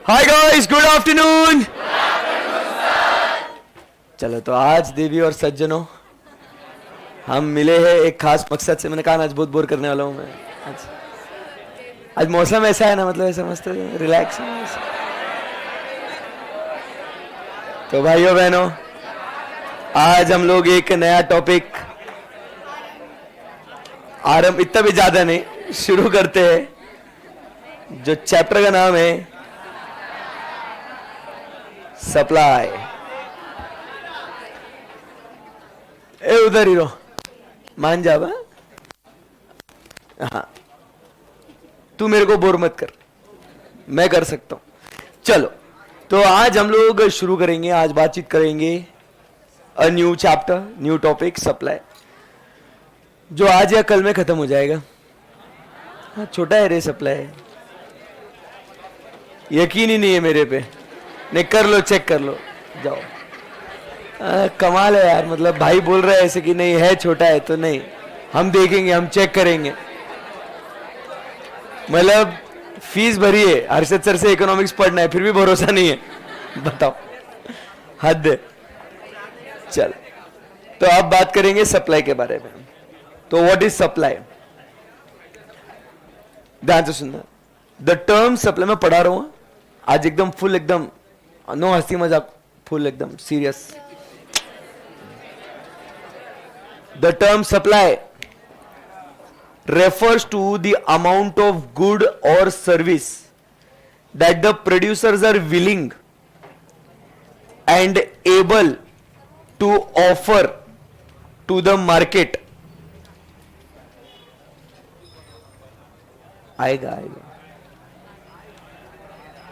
Hi guys, good afternoon. चलो तो आज देवी और सज्जनों हम मिले हैं एक खास मकसद से। मैंने कहा आज बहुत बोर करने वाला हूं मैं। आज मौसम ऐसा है ना, मतलब ऐसा मस्त रिलैक्स। तो भाइयों बहनों, आज हम लोग एक नया टॉपिक आरंभ, इतना भी ज्यादा नहीं, शुरू करते हैं। जो चैप्टर का नाम है सप्लाई। ए उधर ही रहो, मान जा बा। हाँ, तू मेरे को बोर मत कर, मैं कर सकता हूं। चलो तो आज हम लोग शुरू करेंगे, आज बातचीत करेंगे a new chapter, new topic supply, जो आज या कल में खत्म हो जाएगा। हाँ, छोटा है रे सप्लाई, यकीन ही नहीं है मेरे पे। नहीं, कर लो, चेक कर लो, जाओ। कमाल है यार, मतलब भाई बोल रहे हैं ऐसे कि नहीं है, छोटा है तो नहीं, हम देखेंगे, हम चेक करेंगे। मतलब फीस भरी है, हर्षद सर से इकोनॉमिक्स पढ़ना है, फिर भी भरोसा नहीं है, बताओ, हद है। चल, तो अब बात करेंगे सप्लाई के बारे में। तो व्हाट इज सप्लाई? ध्यान से सुनना। द टर्म सप्लाई मैं पढ़ा रहा हूं आज, एकदम फुल, एकदम नो हंसी मजाक, फुल एकदम serious. The term supply refers to the amount of good or service that the producers are willing and able to offer to the market. आएगा।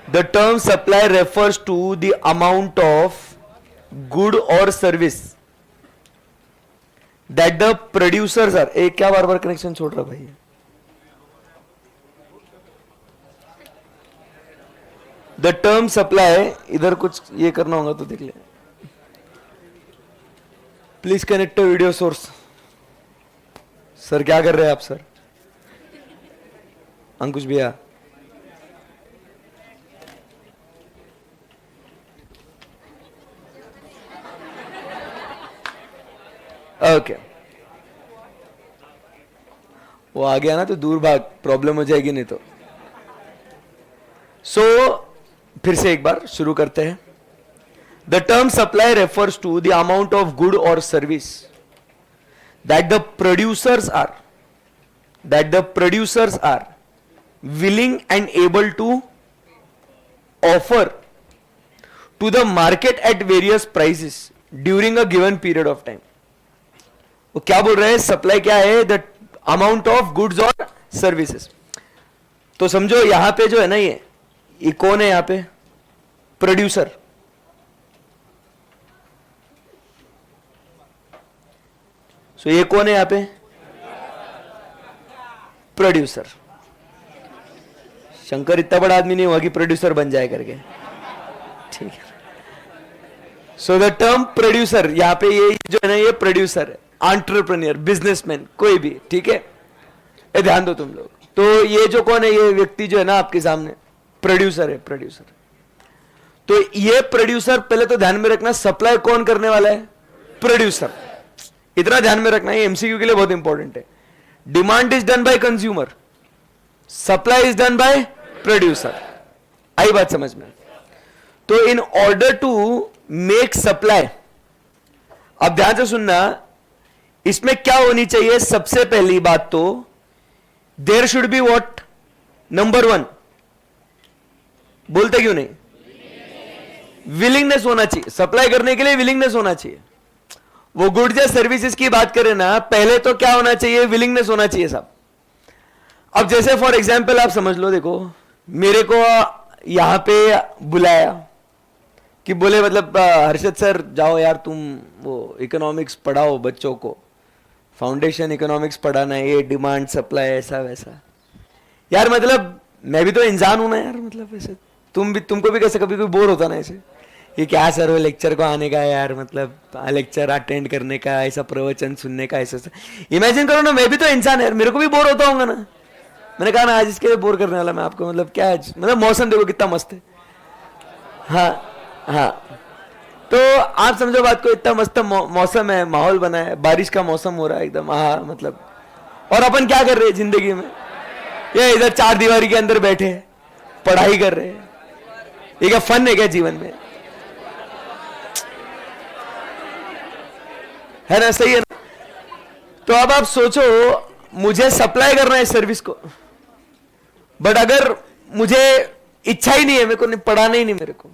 The term supply refers to the amount of good or service that the producers are। एक क्या बार बार connection छोड़ रहा भाई? The term supply, इधर कुछ ये करना होगा तो देख ले। Please connect to video source. Sir क्या कर रहे हैं आप सर? अंकुश भैया, ओके वो आ गया ना तो दूर भाग, प्रॉब्लम हो जाएगी नहीं तो। सो फिर से एक बार शुरू करते हैं। The term supply refers to the amount of good और service that the producers are willing and able to offer to the market at various prices during a given period of time. वो क्या बोल रहे हैं? सप्लाई क्या है? The amount of goods और सर्विसेज। तो समझो यहां पे जो है ना, ये कौन है? यहां पे प्रोड्यूसर। सो ये कौन है यहां पे? प्रोड्यूसर। शंकर इतना बड़ा आदमी नहीं हुआ कि प्रोड्यूसर बन जाए करके, ठीक है। सो द टर्म प्रोड्यूसर, यहां पे ये जो है ना, ये प्रोड्यूसर है, एंटरप्रेन्योर, बिजनेसमैन, कोई भी, ठीक है। ये ध्यान दो तुम लोग। तो ये जो कौन है? ये व्यक्ति जो है ना आपके सामने, प्रोड्यूसर है, प्रोड्यूसर। तो ये प्रोड्यूसर, पहले तो ध्यान में रखना, सप्लाई कौन करने वाला है? प्रोड्यूसर। इतना ध्यान में रखना, ये एमसीक्यू के लिए बहुत इंपॉर्टेंट है। Demand is done by consumer, supply is done by producer. आई बात समझ में? तो in order to make supply, अब ध्यान से सुनना, इसमें क्या होनी चाहिए? सबसे पहली बात तो there should be what? Number 1, बोलते क्यों नहीं? विलिंगनेस होना चाहिए, सप्लाई करने के लिए विलिंगनेस होना चाहिए। वो गुड्स या सर्विसेज की बात करें ना, पहले तो क्या होना चाहिए? विलिंगनेस होना चाहिए साहब। अब जैसे फॉर एग्जाम्पल आप समझ लो, देखो मेरे को यहां पे बुलाया कि बोले, मतलब हर्षद सर जाओ यार, तुम वो इकोनॉमिक्स पढ़ाओ बच्चों को, फाउंडेशन इकोनॉमिक्स पढ़ाना है, ये डिमांड सप्लाई ऐसा वैसा। यार मतलब मैं भी तो इंसान हूं ना यार, मतलब ऐसे तुमको भी कैसे कभी कोई बोर होता ना ऐसे, ये क्या सर वो लेक्चर को आने का है यार, मतलब लेक्चर अटेंड करने का, ऐसा प्रवचन सुनने का, ऐसा। इमेजिन करो ना, मैं भी तो इंसान है यार, मेरे को भी बोर होता होगा ना। मैंने कहा ना आज इसके लिए बोर करने वाला मैं आपको, मतलब क्या है, मतलब मौसम देखो कितना मस्त है, हाँ हाँ, तो आप समझो बात को, इतना मस्त मौसम है, माहौल बना है, बारिश का मौसम हो रहा है एकदम, हाँ मतलब, और अपन क्या कर रहे हैं जिंदगी में? ये इधर चार दीवारी के अंदर बैठे हैं, पढ़ाई कर रहे हैं। ये क्या फन है क्या जीवन में? है ना, सही है ना? तो अब आप सोचो, मुझे सप्लाई करना है सर्विस को, बट अगर मुझे इच्छा ही नहीं है, मेरे को नहीं पढ़ाना ही नहीं मेरे को,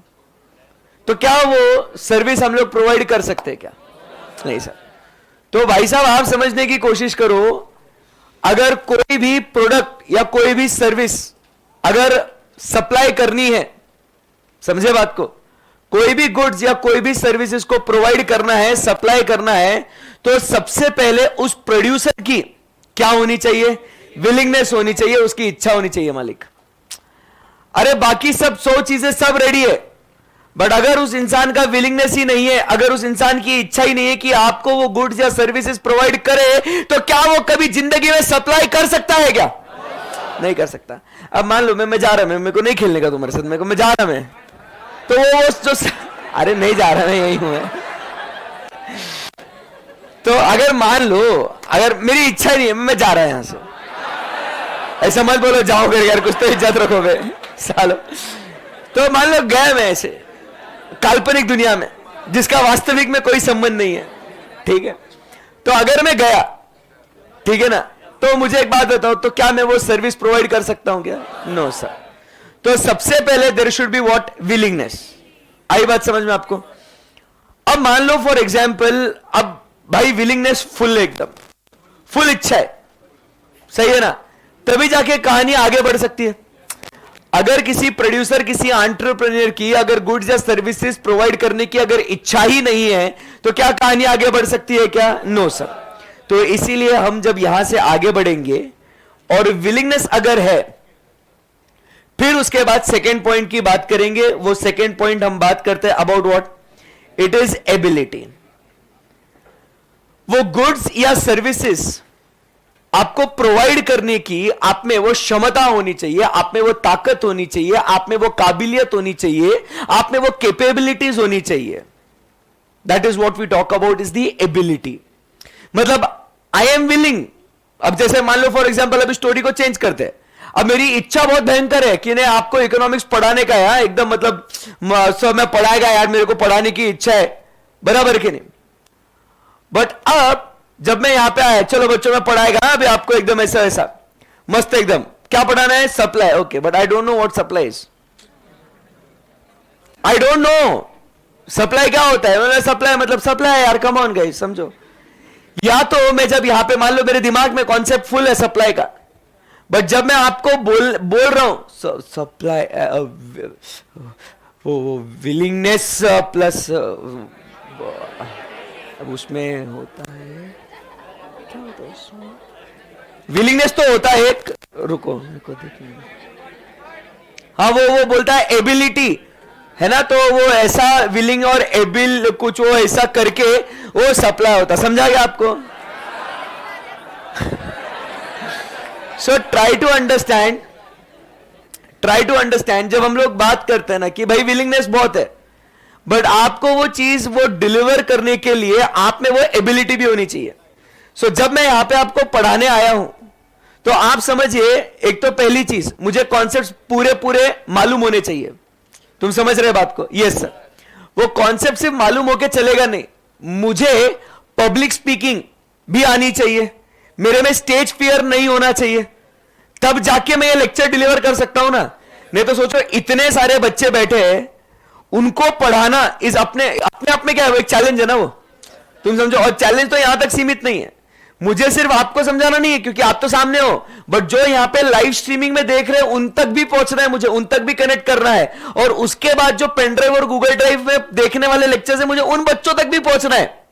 तो क्या वो सर्विस हम लोग प्रोवाइड कर सकते हैं क्या? नहीं सर। तो भाई साहब, आप समझने की कोशिश करो, अगर कोई भी प्रोडक्ट या कोई भी सर्विस अगर सप्लाई करनी है, समझे बात को, कोई भी गुड्स या कोई भी सर्विसेज को प्रोवाइड करना है, सप्लाई करना है, तो सबसे पहले उस प्रोड्यूसर की क्या होनी चाहिए? विलिंगनेस होनी चाहिए, उसकी इच्छा होनी चाहिए मालिक। अरे बाकी सब 100 चीजें सब रेडी है, बट अगर उस इंसान का विलिंगनेस ही नहीं है, अगर उस इंसान की इच्छा ही नहीं है कि आपको वो गुड्स या सर्विसेज प्रोवाइड करे, तो क्या वो कभी जिंदगी में सप्लाई कर सकता है क्या? नहीं कर सकता। अब मान लो मैं जा रहा, मेरे को नहीं खेलने का तुम्हारे साथ, मेरे को मैं जा रहा, मैं तो वो जो अरे नहीं जा रहा, मैं यही हूं मैं। तो अगर मान लो, अगर मेरी इच्छा ही नहीं है, मैं जा रहा है यहां से, ऐसा मत बोलो जाओ फिर यार, कुछ तो इज्जत रखोगे सालो। तो मान लो गया मैं ऐसे काल्पनिक दुनिया में, जिसका वास्तविक में कोई संबंध नहीं है, ठीक है? तो अगर मैं गया, ठीक है ना, तो मुझे एक बात बताओ, तो क्या मैं वो सर्विस प्रोवाइड कर सकता हूं क्या? No sir. तो सबसे पहले there should be what? Willingness. आई बात समझ में आपको? अब मान लो फॉर एग्जाम्पल, अब भाई विलिंगनेस फुल, एकदम फुल इच्छा है, सही है ना, तभी जाके कहानी आगे बढ़ सकती है। अगर किसी प्रोड्यूसर, किसी एंटरप्रेन्योर की अगर गुड्स या सर्विसेज प्रोवाइड करने की अगर इच्छा ही नहीं है, तो क्या कहानी आगे बढ़ सकती है क्या? No sir. तो इसीलिए हम जब यहां से आगे बढ़ेंगे और विलिंगनेस अगर है, फिर उसके बाद सेकेंड पॉइंट की बात करेंगे। वो सेकेंड पॉइंट हम बात करते हैं about what? It is ability. वो गुड्स या सर्विसेज आपको प्रोवाइड करने की आप में वो क्षमता होनी चाहिए, आप में वो ताकत होनी चाहिए, आप में वो काबिलियत होनी चाहिए, आप में वो कैपेबिलिटीज होनी चाहिए। That is what we talk about, is the ability. मतलब आई एम विलिंग। अब जैसे मान लो फॉर एग्जांपल, अभी स्टोरी को चेंज करते हैं। अब मेरी इच्छा बहुत भयंकर है कि नहीं, आपको इकोनॉमिक्स पढ़ाने का है एकदम, मतलब सब मैं पढ़ाएगा यार, मेरे को पढ़ाने की इच्छा है, बराबर कि नहीं? बट अब जब मैं यहां पे आया, चलो बच्चों में पढ़ाएगा अभी आपको एकदम ऐसा ऐसा मस्त एकदम, क्या पढ़ाना है? Supply. Okay, but I don't know what supply is, I don't know supply क्या होता है। मतलब सप्लाई मतलब सप्लाई यार, कम ऑन गाइस, समझो। या तो मैं जब यहां पे मान लो मेरे दिमाग में कॉन्सेप्ट फुल है सप्लाई का, बट जब मैं आपको बोल रहा हूं सप्लाई, वो विलिंगनेस प्लस अब उसमें होता है, क्या होता है उसमें? विलिंगनेस तो होता है एक, रुको देखिए, हाँ वो बोलता है एबिलिटी, है ना? तो वो ऐसा विलिंग और एबिल कुछ वो ऐसा करके वो सप्लाई होता, समझा गया आपको? सो ट्राई टू अंडरस्टैंड, जब हम लोग बात करते हैं ना कि भाई विलिंगनेस बहुत है, बट आपको वो चीज वो डिलीवर करने के लिए आप में वो एबिलिटी भी होनी चाहिए। सो जब मैं यहां पे आपको पढ़ाने आया हूं, तो आप समझिए, एक तो पहली चीज, मुझे कॉन्सेप्ट्स पूरे मालूम होने चाहिए। तुम समझ रहे बात को? Yes sir. वो कॉन्सेप्ट सिर्फ मालूम होके चलेगा नहीं, मुझे पब्लिक स्पीकिंग भी आनी चाहिए, मेरे में स्टेज फियर नहीं होना चाहिए, तब जाके मैं ये लेक्चर डिलीवर कर सकता हूं ना। नहीं तो सोचो, इतने सारे बच्चे बैठे हैं, उनको पढ़ाना इस अपने आप में क्या है, एक चैलेंज है ना वो, तुम समझो। और चैलेंज तो यहां तक सीमित नहीं है, मुझे सिर्फ आपको समझाना नहीं है क्योंकि आप तो सामने हो, बट जो यहां पे लाइव स्ट्रीमिंग में देख रहे हैं उन तक भी पहुंचना है, मुझे उन तक भी कनेक्ट करना है, और उसके बाद जो पेन ड्राइव और गूगल ड्राइव में देखने वाले लेक्चर है, मुझे उन बच्चों तक भी पहुंचना है।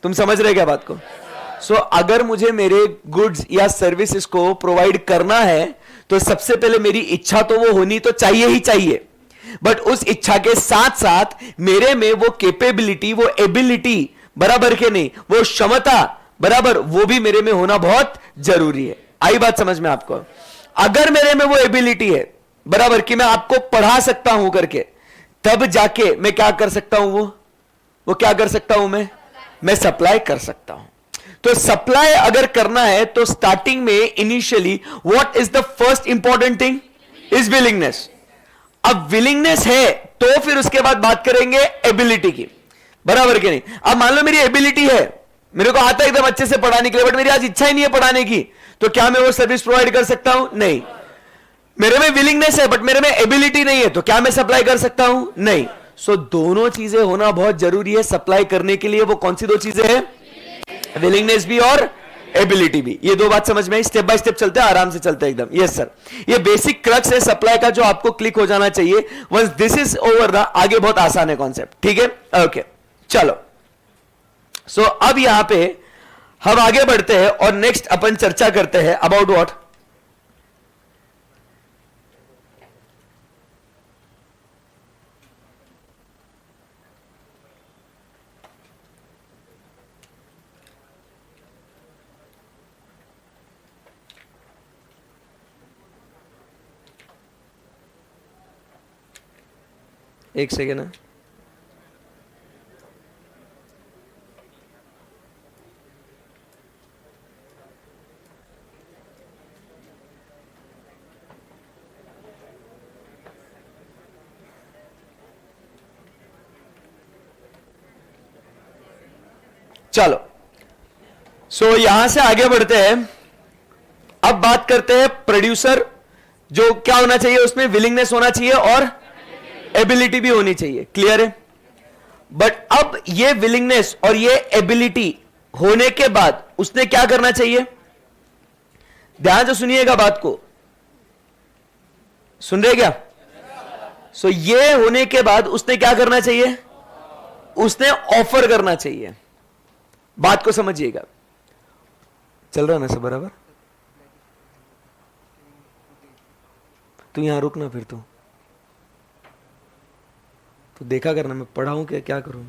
तुम समझ रहे क्या बात को? सो अगर मुझे मेरे गुड्स या सर्विसेज को प्रोवाइड करना है, तो सबसे पहले मेरी इच्छा तो वो होनी तो चाहिए ही चाहिए, बट उस इच्छा के साथ साथ मेरे में वो कैपेबिलिटी, वो एबिलिटी, बराबर के नहीं, वो क्षमता, बराबर, वो भी मेरे में होना बहुत जरूरी है। आई बात समझ में आपको? अगर मेरे में वो एबिलिटी है, बराबर, कि मैं आपको पढ़ा सकता हूं करके, तब जाके मैं क्या कर सकता हूं, वो क्या कर सकता हूं मैं सप्लाई कर सकता हूं। तो सप्लाई अगर करना है तो स्टार्टिंग में initially what is the first important thing is willingness. अब विलिंगनेस है तो फिर उसके बाद बात करेंगे एबिलिटी की, बराबर के नहीं। अब मान लो मेरी एबिलिटी है, मेरे को आता है एकदम अच्छे से पढ़ाने के लिए, बट मेरी आज इच्छा ही नहीं है पढ़ाने की, तो क्या मैं वो सर्विस प्रोवाइड कर सकता हूं? नहीं। मेरे में विलिंगनेस है बट मेरे में एबिलिटी नहीं है, तो क्या मैं सप्लाई कर सकता हूं? नहीं। सो दोनों चीजें होना बहुत जरूरी है सप्लाई करने के लिए। वो कौन सी दो चीजें हैं? विलिंगनेस भी और एबिलिटी भी। ये दो बात समझ में आई? स्टेप बाय स्टेप चलते हैं, आराम से चलते हैं एकदम। यस सर, ये बेसिक क्रक्स है सप्लाई का जो आपको क्लिक हो जाना चाहिए। वंस दिस इज ओवर ना, आगे बहुत आसान है कॉन्सेप्ट, ठीक है? ओके चलो। सो अब यहां पे हम आगे बढ़ते हैं और नेक्स्ट अपन चर्चा करते हैं अबाउट व्हाट? एक सेकेंड है। चलो, सो यहां से आगे बढ़ते हैं। अब बात करते हैं प्रोड्यूसर, जो क्या होना चाहिए उसमें? विलिंगनेस होना चाहिए और एबिलिटी भी होनी चाहिए। क्लियर है? बट अब ये विलिंगनेस और ये एबिलिटी होने के बाद उसने क्या करना चाहिए? ध्यान से सुनिएगा बात को, सुन रहे क्या? सो ये होने के बाद उसने क्या करना चाहिए? उसने ऑफर करना चाहिए। बात को समझिएगा। चल रहा ना सब बराबर? तू यहां रुकना, फिर तो देखा करना मैं पढ़ाऊं क्या करूं।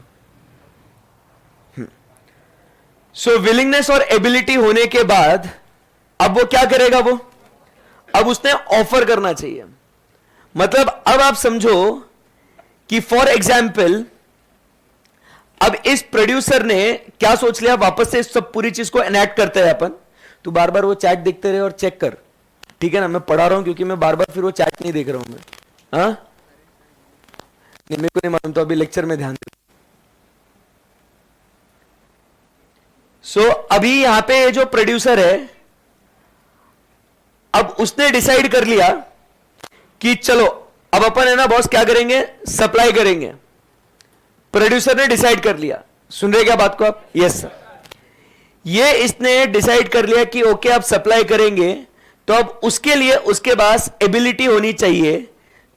सो विलिंगनेस और एबिलिटी होने के बाद अब वो क्या करेगा? वो अब उसने ऑफर करना चाहिए। मतलब अब आप समझो कि फॉर एग्जाम्पल अब इस प्रोड्यूसर ने क्या सोच लिया, वापस से सब पूरी चीज को एनैक्ट करते हैं अपन। तू बार बार वो चैट देखते रहे और चेक कर, ठीक है ना? मैं पढ़ा रहा हूं क्योंकि मैं बार बार फिर वो चैट नहीं देख रहा हूं मैं। हाँ नहीं, मेरे को नहीं मालूम, तो अभी लेक्चर में ध्यान दे। सो अभी यहां पे जो प्रोड्यूसर है, अब उसने डिसाइड कर लिया कि चलो अब अपन है ना बॉस क्या करेंगे? सप्लाई करेंगे। प्रोड्यूसर ने डिसाइड कर लिया। सुन रहे क्या बात को आप? Yes sir. ये इसने डिसाइड कर लिया कि ओके आप सप्लाई करेंगे, तो अब उसके लिए उसके पास एबिलिटी होनी चाहिए।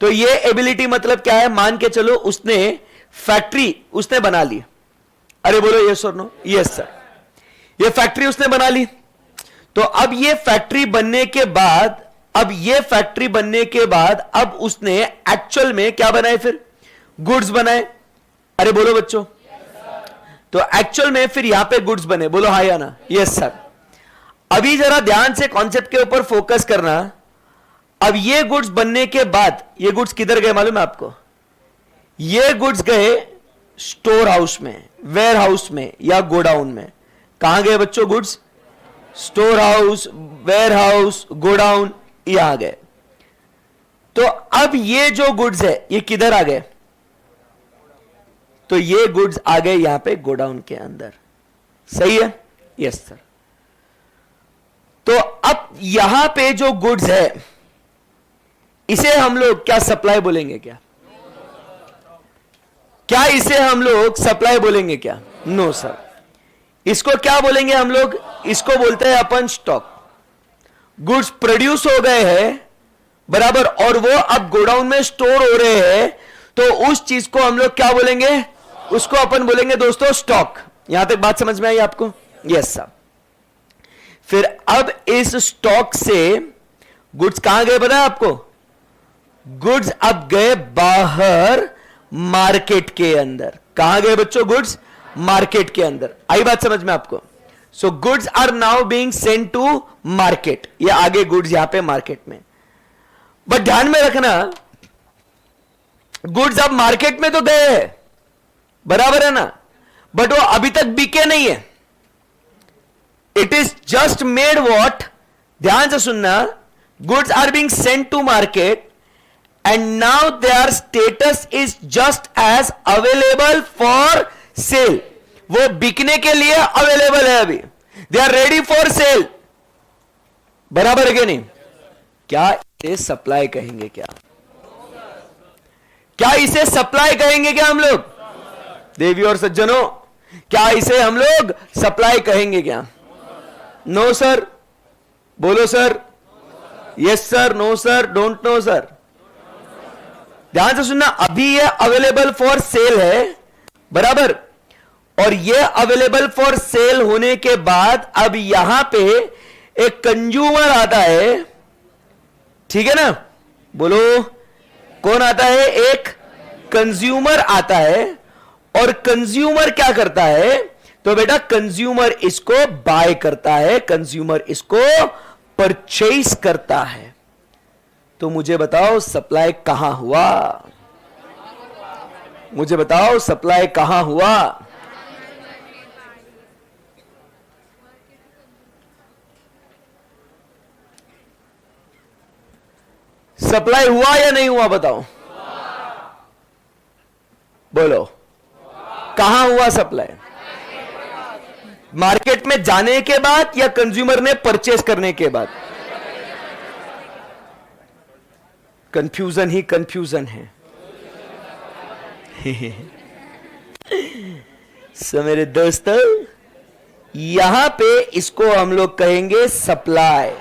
तो ये एबिलिटी मतलब क्या है? मान के चलो उसने फैक्ट्री उसने बना ली। अरे बोलो यस और नो? Yes sir. ये फैक्ट्री उसने बना ली। तो अब ये फैक्ट्री बनने के बाद अब उसने एक्चुअल में क्या बनाए? फिर गुड्स बनाए। अरे बोलो बच्चों। तो एक्चुअल में फिर यहां पे गुड्स बने। बोलो हाँ या ना? Yes sir. अभी जरा ध्यान से कॉन्सेप्ट के ऊपर फोकस करना। अब ये गुड्स बनने के बाद ये गुड्स किधर गए मालूम है आपको? ये गुड्स गए स्टोर हाउस में, वेयर हाउस में या गोडाउन में। कहां गए बच्चों goods? Storehouse, warehouse, godown, यहां गए। तो अब ये जो गुड्स है ये किधर आ गए? तो ये गुड्स आ गए यहां पे गोडाउन के अंदर। सही है? Yes sir. तो अब यहां पे जो गुड्स है इसे हम लोग क्या सप्लाई बोलेंगे? क्या इसे हम लोग सप्लाई बोलेंगे क्या? No sir. इसको क्या बोलेंगे हम लोग? इसको बोलते हैं अपन स्टॉक। गुड्स प्रोड्यूस हो गए हैं बराबर, और वो अब गोडाउन में स्टोर हो रहे हैं, तो उस चीज को हम लोग क्या बोलेंगे? उसको अपन बोलेंगे दोस्तों स्टॉक। यहां तक बात समझ में आई आपको? Yes sir. फिर अब इस स्टॉक से गुड्स कहां गए पता है आपको? गुड्स अब गए बाहर मार्केट के अंदर। कहां गए बच्चों? गुड्स मार्केट के अंदर। आई बात समझ में आपको? So goods are now being sent to market. ये आगे गुड्स यहां पे मार्केट में। बट ध्यान में रखना गुड्स अब मार्केट में तो गए हैं, बराबर है ना, बट वो अभी तक बिके नहीं है. It is just made what, ध्यान से सुनना, goods are being sent to market and now their status is just as available for sale. वो बिकने के लिए अवेलेबल है अभी, they are ready for sale. बराबर है कि नहीं? क्या इसे सप्लाई कहेंगे? क्या इसे सप्लाई कहेंगे क्या हम लोग? देवी और सज्जनों, क्या इसे हम लोग सप्लाई कहेंगे क्या? No sir. बोलो sir. Yes sir, no sir, don't know sir. ध्यान से सुनना, अभी ये अवेलेबल फॉर सेल है, बराबर, और ये अवेलेबल फॉर सेल होने के बाद अब यहां पे एक कंज्यूमर आता है, ठीक है ना? बोलो, कौन आता है? एक कंज्यूमर आता है. और कंज्यूमर क्या करता है? तो बेटा कंज्यूमर इसको बाय करता है, कंज्यूमर इसको परचेज करता है. तो मुझे बताओ सप्लाई कहां हुआ? मुझे बताओ सप्लाई कहां हुआ? सप्लाई हुआ या नहीं हुआ? बताओ, बोलो, कहां हुआ सप्लाई? मार्केट में जाने के बाद या कंज्यूमर ने परचेस करने के बाद? कंफ्यूजन ही कंफ्यूजन है. सो मेरे दोस्तों, यहां पे इसको हम लोग कहेंगे सप्लाई.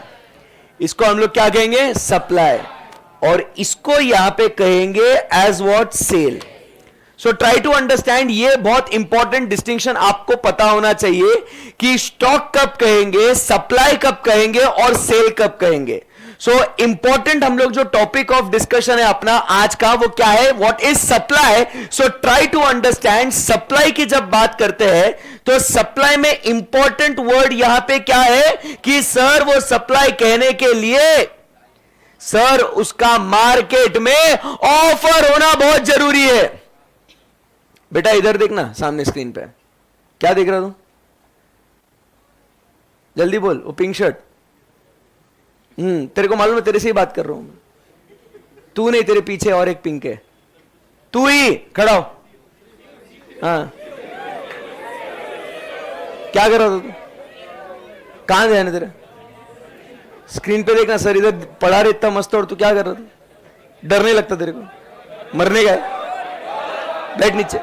इसको हम लोग क्या कहेंगे? सप्लाई. और इसको यहां पे कहेंगे as what? Sale. So try to understand, ये बहुत इंपॉर्टेंट डिस्टिंक्शन आपको पता होना चाहिए कि स्टॉक कब कहेंगे, सप्लाई कब कहेंगे और सेल कब कहेंगे. सो इंपॉर्टेंट हम लोग जो टॉपिक ऑफ डिस्कशन है अपना आज का, वो क्या है? What is supply. So try to understand, supply की जब बात करते हैं तो सप्लाई में इंपॉर्टेंट वर्ड यहां पे क्या है कि सर वो सप्लाई कहने के लिए सर उसका मार्केट में ऑफर होना बहुत जरूरी है. बेटा इधर देखना, सामने स्क्रीन पे क्या देख रहा तू? जल्दी बोल. वो पिंक शर्ट, तेरे को मालूम है तेरे से ही बात कर रहा हूं मैं. तू नहीं, तेरे पीछे और एक पिंक है. तू ही खड़ा हो. हाँ, क्या कर रहा था तू? कहां ध्यान है तेरा? स्क्रीन पे देखना. सर इधर पढ़ा रहे इतना मस्त, और तू क्या कर रहा था? डर नहीं लगता तेरे को? मरने का है? बैठ नीचे.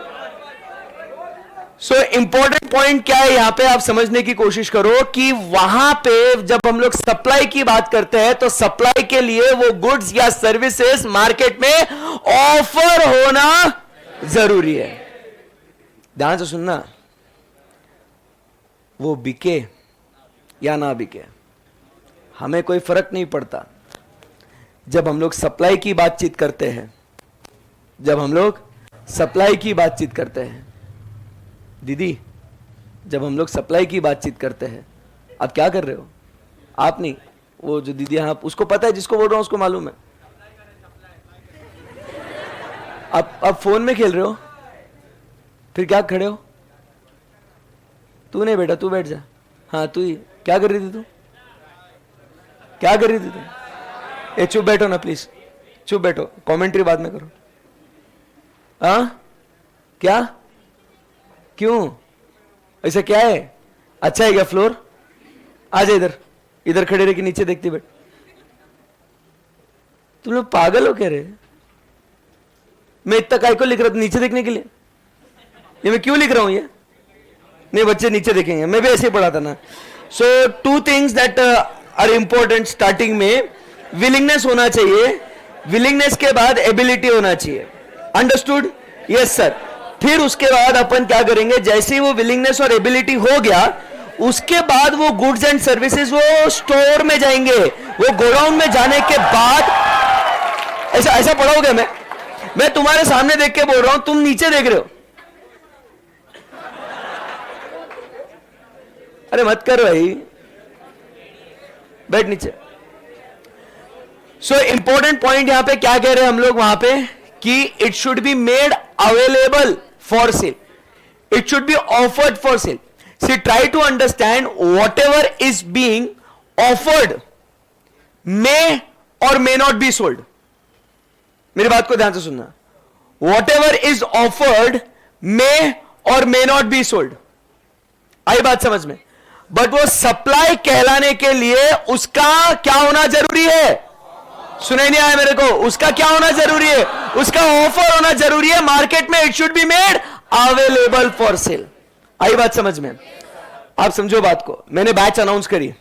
सो इंपॉर्टेंट पॉइंट क्या है यहां पे, आप समझने की कोशिश करो कि वहां पे जब हम लोग सप्लाई की बात करते हैं तो सप्लाई के लिए वो गुड्स या सर्विसेज मार्केट में ऑफर होना जरूरी है. ध्यान से सुनना, वो बिके या ना बिके हमें कोई फर्क नहीं पड़ता. जब हम लोग सप्लाई की बातचीत करते हैं, जब हम लोग सप्लाई की बातचीत करते हैं, दीदी जब हम लोग सप्लाई की बातचीत करते हैं, आप क्या कर रहे हो? आप नहीं, वो जो दीदी, आप उसको पता है, जिसको बोल रहा हूं उसको मालूम है. आप फोन में खेल रहे हो, फिर क्या खड़े हो? तू नहीं बेटा, तू बैठ जा. हाँ तू ही. क्या कर रही थी तू? क्या कर रही थी तू? चुप बैठो ना प्लीज, चुप बैठो, कमेंट्री बाद में करो. हाँ क्या? क्यों ऐसा क्या है? अच्छा है क्या फ्लोर? आ जा इधर, इधर खड़े रह के नीचे देखती बैठ. तुम लोग पागल हो कह रहे? मैं इतना काय को लिख रहा था नीचे देखने के लिए? ये मैं क्यों लिख रहा हूं ये? नहीं बच्चे नीचे देखेंगे, मैं भी ऐसे ही पढ़ा था ना. So two things that are important. Starting में विलिंगनेस होना चाहिए, विलिंगनेस के बाद एबिलिटी होना चाहिए. अंडरस्टूड? Yes sir. फिर उसके बाद अपन क्या करेंगे, जैसे ही वो विलिंगनेस और एबिलिटी हो गया, उसके बाद वो गुड्स एंड सर्विसेज वो स्टोर में जाएंगे. वो गोडाउन में जाने के बाद ऐसा पढ़ा हो गया. मैं तुम्हारे सामने देख के बोल रहा हूं, तुम नीचे देख रहे हो. अरे मत कर भाई, बैठ नीचे. सो इंपॉर्टेंट पॉइंट यहां पे क्या कह रहे हैं हम लोग वहां पे कि it should be made available for sale, it should be offered for sale. See try to understand whatever is being offered may or may not be sold. मेरी बात को ध्यान से सुनना. What ever is offered may or may not be sold. आई बात समझ में. But वो सप्लाई कहलाने के लिए उसका क्या होना जरूरी है. सुनाई नहीं आया मेरे को. उसका क्या होना जरूरी है. उसका ऑफर होना जरूरी है मार्केट में. It should be made available for sale. आई बात समझ में. आप समझो बात को. मैंने बैच अनाउंस करी,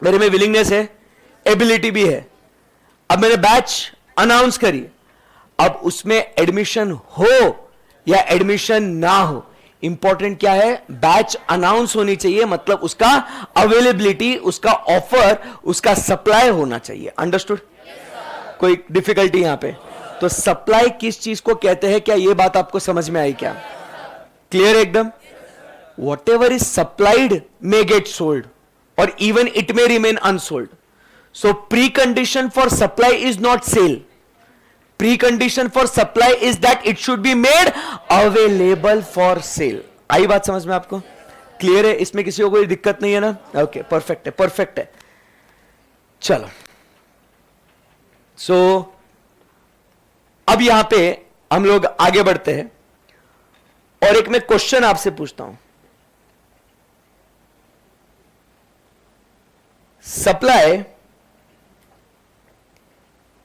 मेरे में विलिंगनेस है, एबिलिटी भी है. अब मैंने बैच अनाउंस करी. अब उसमें एडमिशन हो या एडमिशन ना हो, इंपॉर्टेंट क्या है. बैच अनाउंस होनी चाहिए, मतलब उसका अवेलेबिलिटी, उसका ऑफर, उसका सप्लाई होना चाहिए. अंडरस्टूड. कोई डिफिकल्टी यहां पे. तो सप्लाई किस चीज को कहते हैं, क्या यह बात आपको समझ में आई क्या. क्लियर एकदम. Whatever is supplied may get sold or even it may remain unsold. So precondition for supply is not sale. Precondition for supply is that it should be made available for sale. आई बात समझ में आपको. Clear है. इसमें किसी को कोई दिक्कत नहीं है ना. ओके, परफेक्ट है, परफेक्ट है. चलो. सो अब यहां पे हम लोग आगे बढ़ते हैं और एक मैं क्वेश्चन आपसे पूछता हूं. सप्लाई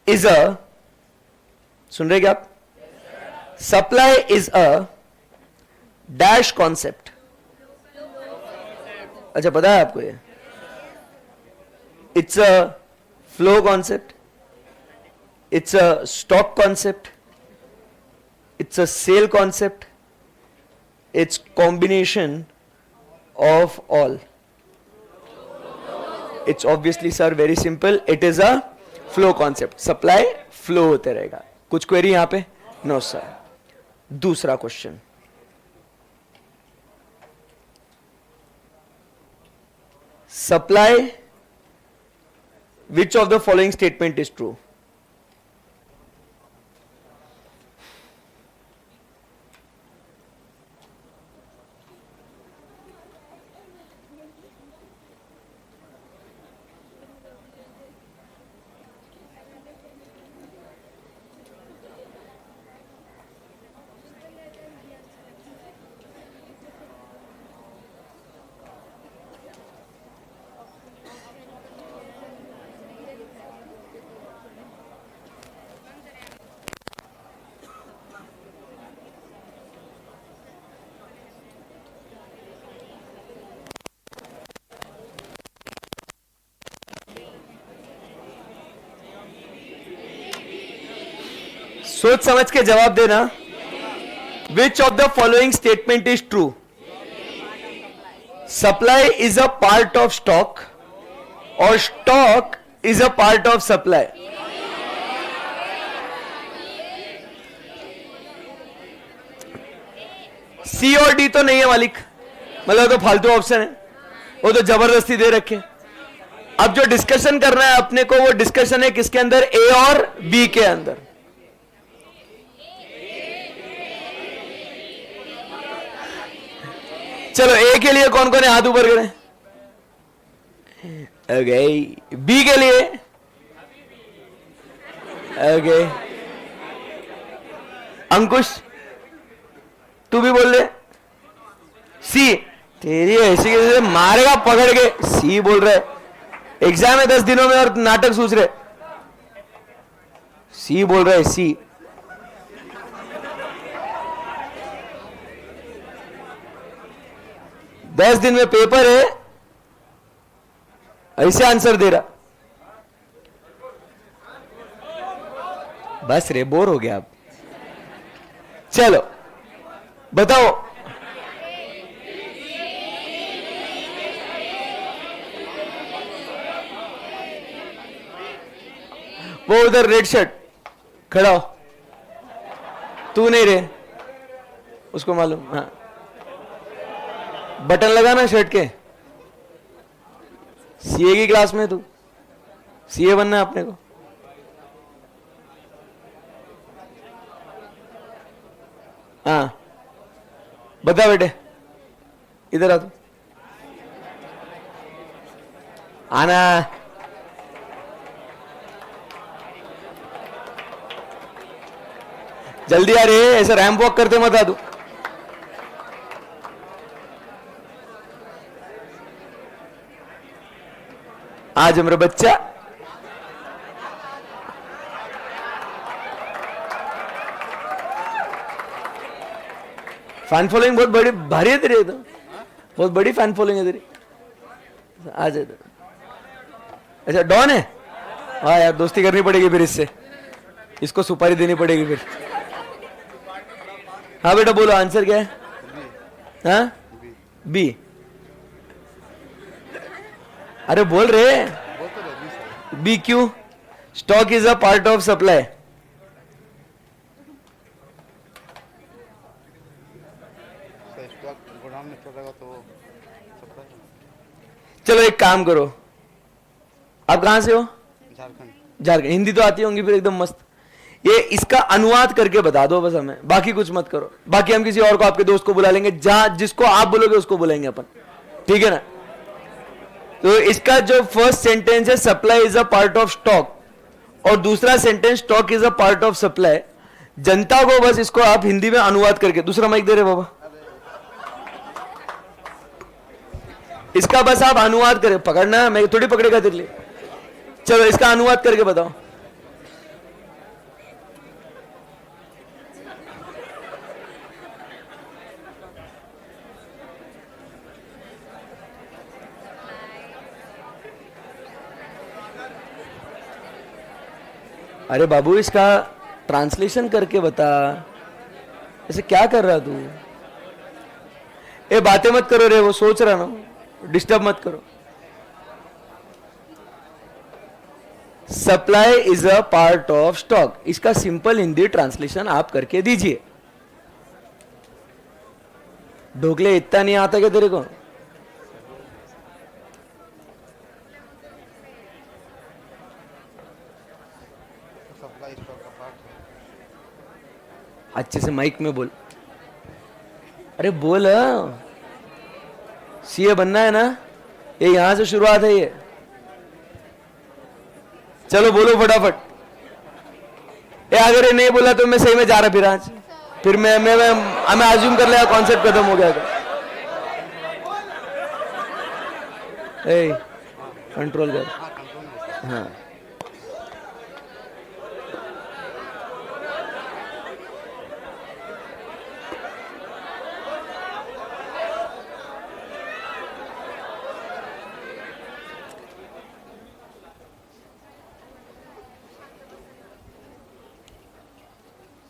इज अ, सुन रहे क्या आप. Supply is a dash concept. अच्छा, पता है आपको ये. It's a flow concept, it's a stock concept, it's a sale concept, it's combination of all. It's obviously sir very simple. It is a flow concept. Supply flow होते रहेगा. कुछ query यहां पे. No sir. दूसरा question. Supply, which of the following statement is true. सोच समझ के जवाब देना. Which of the following statement is true. Supply is a part of stock और stock is a part of supply. C और D तो नहीं है मालिक, मतलब तो फालतू ऑप्शन है, वो तो जबरदस्ती दे रखे. अब जो डिस्कशन करना है अपने को, वो डिस्कशन है किसके अंदर, ए और बी के अंदर. चलो, ए के लिए कौन कौन है, हाथ ऊपर करें. ओके. बी के लिए. ओके. अंकुश तू भी बोल ले. सी. तेरी ऐसी कैसे मारेगा पकड़ के. सी बोल रहे. एग्जाम है 10 दिनों में और नाटक सूझ रहे. सी बोल रहे. सी. दस दिन में पेपर है, ऐसे आंसर दे रहा. बस रे, बोर हो गया अब. चलो बताओ. वो उधर रेड शर्ट खड़ा हो. तू नहीं रे, उसको मालूम. हाँ, बटन लगाना शर्ट के. सीए की क्लास में तू, सीए बनना है अपने को. हाँ बता बेटे, इधर आ तू, आना। जल्दी आ रे, ऐसे रैंप वॉक करते मत आ तू। आज मेरा बच्चा फैन फॉलोइंग बहुत बड़ी भारी है तेरी, तो बहुत बड़ी फैन फॉलोइंग है तेरी। आ जाए। अच्छा डॉन है, हाँ यार दोस्ती करनी पड़ेगी फिर इससे, इसको सुपारी देनी पड़ेगी फिर। हाँ बेटा बोलो, आंसर क्या है? हाँ बी। अरे बोल रहे बी क्यों? Stock is a part of supply. चलो एक काम करो, आप कहां से हो? झारखंड। झारखंड, हिंदी तो आती होंगी फिर एकदम मस्त। ये इसका अनुवाद करके बता दो बस हमें, बाकी कुछ मत करो। बाकी हम किसी और को, आपके दोस्त को बुला लेंगे, जहां जिसको आप बोलोगे उसको बुलाएंगे अपन, ठीक है ना? तो इसका जो फर्स्ट सेंटेंस है supply is a part of stock, और दूसरा sentence stock is a part of supply, जनता को बस इसको आप हिंदी में अनुवाद करके, दूसरा माइक दे रहे बाबा, इसका बस आप अनुवाद करें, पकड़ना, मैं थोड़ी पकड़ेगा तेरे लिए। चलो इसका अनुवाद करके बताओ। अरे बाबू इसका ट्रांसलेशन करके बता, ऐसे क्या कर रहा तू? ए बातें मत करो रे, वो सोच रहा ना, डिस्टर्ब मत करो। Supply is a part of stock, इसका सिंपल हिंदी ट्रांसलेशन आप करके दीजिए। ढोकले इतना नहीं आता क्या तेरे को? अच्छे से माइक में बोल, अरे बोल, सीए बनना है ना, ये यहां से शुरुआत है ये। चलो बोलो फटाफट। ये अगर ये नहीं बोला तो मैं सही में जा रहा फिर आज, फिर मैं अज्यूम कर लिया कॉन्सेप्ट खत्म हो गया था। ए कंट्रोल कर, हाँ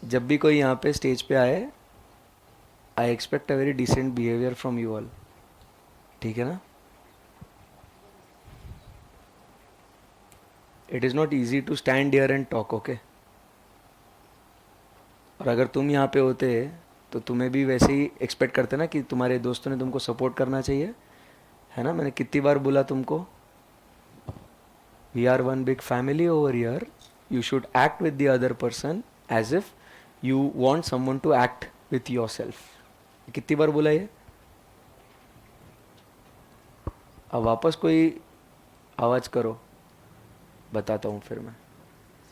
जब भी कोई यहाँ पे स्टेज पे आए, I expect a very decent behaviour from you all, ठीक है ना? It is not easy to stand here and talk, okay? और अगर तुम यहाँ पे होते तो तुम्हें भी वैसे ही एक्सपेक्ट करते ना कि तुम्हारे दोस्तों ने तुमको सपोर्ट करना चाहिए, है ना? मैंने कितनी बार बोला तुमको, we are one big family over here, you should act with the other person as if you want someone to act with yourself. कितनी बार बोला ये? अब वापस कोई आवाज करो, बताता हूं फिर मैं।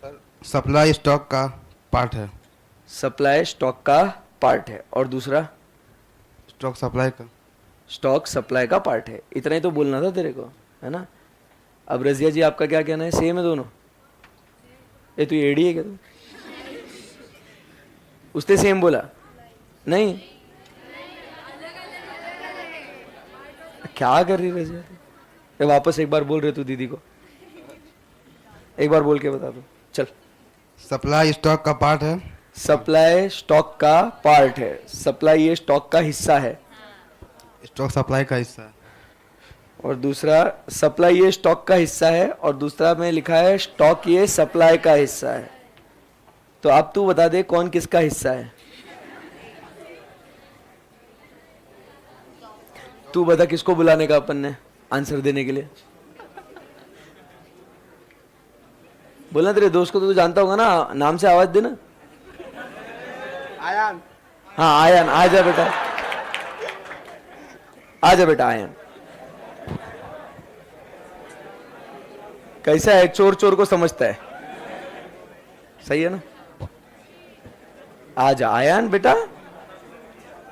सर सप्लाई स्टॉक का पार्ट है। सप्लाई स्टॉक का पार्ट है, और दूसरा स्टॉक सप्लाई का, स्टॉक सप्लाई का पार्ट है। इतना ही तो बोलना था तेरे को, है ना? अब रजिया जी आपका क्या कहना है? सेम है दोनों? ये तू एडी है क्या तू? उसने सेम बोला नहीं? क्या कर रही रजिया? ये वापस एक बार बोल रहे तू दीदी को, एक बार बोल के बता दो। चल, सप्लाई स्टॉक का पार्ट है। सप्लाई स्टॉक का पार्ट है, सप्लाई ये स्टॉक का हिस्सा है, स्टॉक सप्लाई का हिस्सा है। और दूसरा सप्लाई ये स्टॉक का हिस्सा है, और दूसरा में लिखा है स्टॉक ये सप्लाई का हिस्सा है। तो अब तू बता दे कौन किसका हिस्सा है? तू बता किसको बुलाने का अपन ने आंसर देने के लिए? बोलना तेरे दोस्त को, तो तू जानता होगा ना, नाम से आवाज देना। आयान। हाँ आयन, आ जा बेटा, आ जा बेटा आयन। कैसा है, चोर चोर को समझता है, सही है ना। आ जा आयन बेटा,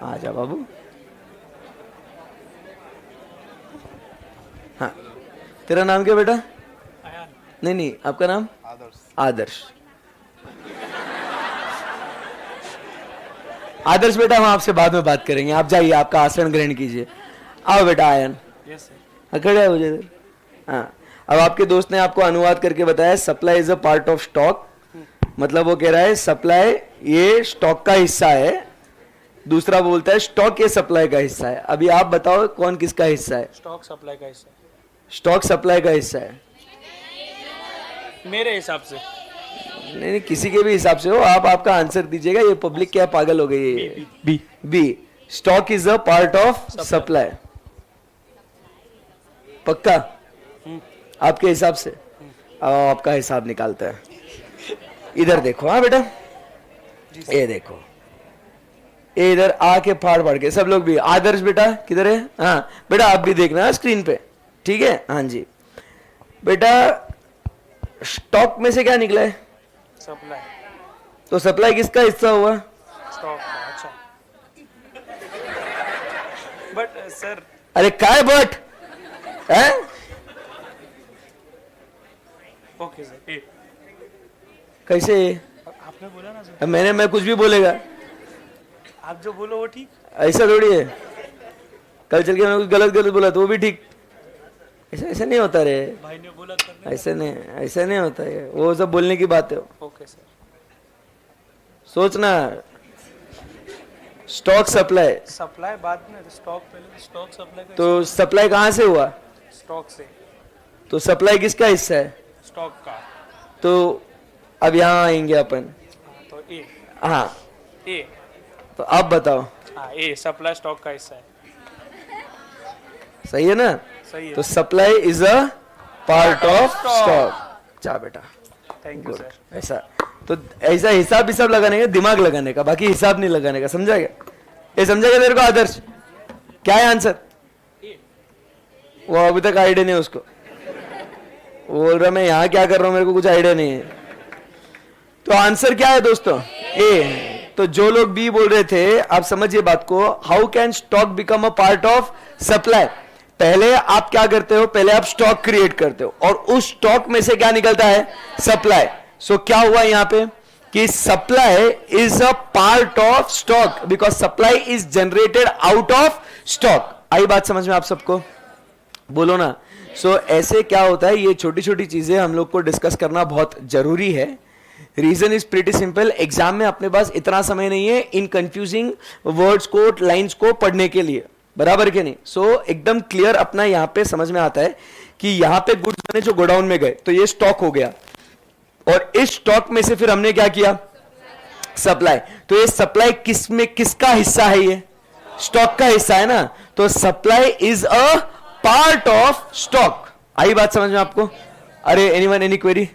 आ जा बाबू। हाँ, तेरा नाम क्या बेटा? नहीं नहीं, आपका नाम? आदर्श। आदर्श बेटा, हम आपसे बाद में बात करेंगे, आप जाइए, आपका आसन ग्रहण कीजिए। आओ बेटा आयन। Yes sir. हाँ, खड़े हो जाइए। हाँ, अब आपके दोस्त ने आपको अनुवाद करके बताया supply is a part of stock, मतलब वो कह रहा है सप्लाई ये स्टॉक का हिस्सा है, दूसरा बोलता है स्टॉक ये सप्लाई का हिस्सा है। अभी आप बताओ कौन किसका हिस्सा है? स्टॉक सप्लाई का हिस्सा है। स्टॉक सप्लाई का हिस्सा है? मेरे हिसाब से नहीं नहीं, किसी के भी हिसाब से हो, आप आपका आंसर दीजिएगा। ये पब्लिक क्या पागल हो गई है? B. B, stock is a part of supply. पक्का आपके हिसाब से? अब आपका हिसाब निकालता है। इधर देखो, हाँ बेटा, ये देखो, ये इधर आके फाड़ फाड़ के सब लोग भी। आदर्श बेटा किधर है? हाँ बेटा, आप भी देखना स्क्रीन पे, ठीक है? हाँ जी बेटा, स्टॉक में से क्या निकला है? सप्लाई। तो सप्लाई किसका हिस्सा हुआ? स्टॉक का। अच्छा, बट सर। अरे काय बट है? Okay sir. ए, कैसे? आपने बोला ना सर, मैं कुछ भी बोलेगा? आप जो बोलो वो ठीक। ऐसा थोड़ी है, कल चल के मैं कुछ गलत गलत बोला तो वो भी ठीक। ऐसा ऐसा नहीं होता रे, भाई ने बोला करने। ऐसा नहीं होता है, वो सब बोलने की बात है। Okay sir. सोचना, स्टॉक सप्लाई, सप्लाई बाद में, स्टॉक पहले। स्टॉक सप्लाई का तो सप्लाई कहाँ से हुआ? स्टॉक से। तो सप्लाई किसका हिस्सा है? स्टॉक का। तो अब यहाँ आएंगे अपन। हाँ, तो ए। हाँ, ए। तो आप बताओ। हाँ, ए सप्लाई स्टॉक का हिस्सा है। सही है ना? सही है। तो supply is a part of stock. जा बेटा, थैंक यू सर। ऐसा तो ऐसा हिसाब लगाने का, दिमाग लगाने का, बाकी हिसाब नहीं लगाने का, समझा क्या? ये समझा क्या तेरे को आदर्श? क्या है आंसर? वो अभी तक आइडिया नहीं है उसको, वो बोल रहा मैं यहाँ क्या कर रहा हूँ, मेरे को कुछ आइडिया नहीं है। तो आंसर क्या है दोस्तों? ए। तो जो लोग बी बोल रहे थे, आप समझिए बात को। How can stock become a part of supply? पहले आप क्या करते हो? पहले आप स्टॉक क्रिएट करते हो और उस स्टॉक में से क्या निकलता है? सप्लाई। सो क्या हुआ यहां पे कि supply is a part of stock because supply is generated out of stock. आई बात समझ में आप सबको? बोलो ना। सो ऐसे क्या होता है, ये छोटी छोटी चीजें हम लोग को डिस्कस करना बहुत जरूरी है। Reason is pretty simple, exam में अपने पास इतना समय नहीं है इन कंफ्यूजिंग वर्ड्स को, लाइंस को पढ़ने के लिए, बराबर के नहीं? सो एकदम क्लियर अपना यहां पे समझ में आता है कि यहां पे गुड्स बने जो गोडाउन में गए, तो ये स्टॉक हो गया, और इस स्टॉक में से फिर हमने क्या किया? सप्लाई। तो ये सप्लाई किस में, किसका हिस्सा है? ये स्टॉक का हिस्सा है ना। तो supply is a part of stock. आई बात समझ में आपको? अरे anyone, any query?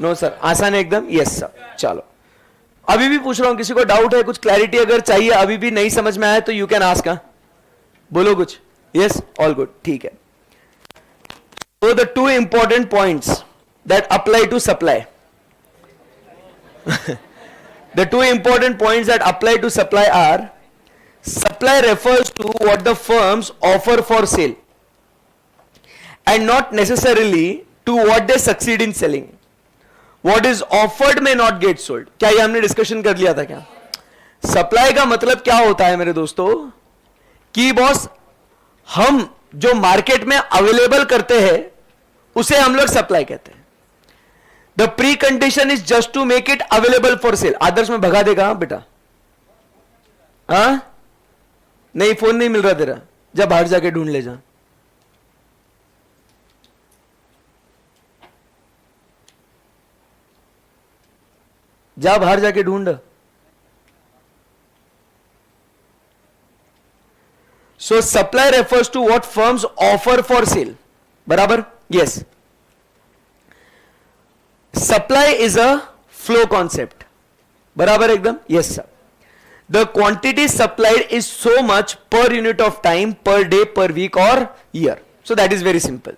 No sir, आसान है एकदम? Yes sir. चलो, अभी भी पूछ रहा हूं, किसी को डाउट है, कुछ क्लैरिटी अगर चाहिए, अभी भी नहीं समझ में आया तो यू कैन आस्क। बोलो कुछ। यस, ऑल गुड, ठीक है। So the two important points that apply to supply. The two important points that apply to supply are: supply refers to what the firms offer for sale and not necessarily to what they succeed in selling. What is offered may not get sold. क्या ये हमने discussion कर लिया था क्या? Supply का मतलब क्या होता है मेरे दोस्तों कि बॉस, हम जो मार्केट में अवेलेबल करते हैं उसे हम लोग सप्लाई कहते हैं। The precondition is just to make it available for sale. आदर्श में भगा देगा बेटा? हाँ, नहीं, फोन नहीं मिल रहा तेरा, जा बाहर जाके ढूंढ ले जा। जा बाहर जाके ढूंढ। So supply refers to what firms offer for sale. बराबर? Yes. Supply is a flow concept. बराबर एकदम? Yes sir. The quantity supplied is so much per unit of time, per day, per week or year. So that is very simple.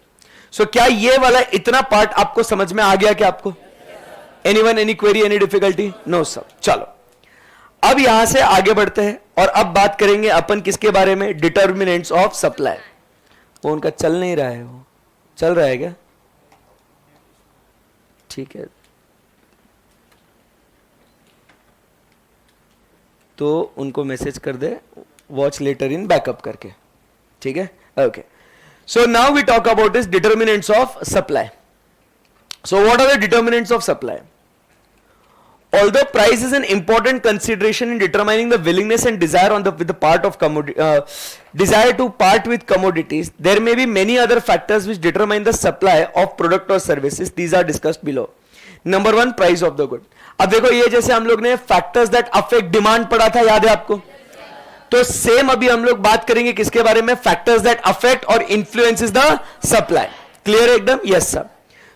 So क्या ये वाला इतना part आपको समझ में आ गया क्या आपको? Anyone, any query, any difficulty? No sir. चलो अब यहां से आगे बढ़ते हैं और अब बात करेंगे अपन किसके बारे में? Determinants of supply. वो उनका चल नहीं रहा है, वो चल रहा है क्या? ठीक है, तो उनको मैसेज कर दे वॉच लेटर इन बैकअप करके. ठीक है, okay. So now we talk about this determinants of supply. So what are the determinants of supply? Although price is an important consideration in determining the willingness and desire on with the part of desire to part with commodities, there may be many other factors which determine the supply of product or services. These are discussed below. Number 1, price of the good. अब देखो, ये जैसे हम लोग ने factors that affect demand पढ़ा था, याद है आपको? तो सेम अभी हम लोग बात करेंगे किसके बारे में? factors that affect or influences the supply. Clear एकदम? Yes sir.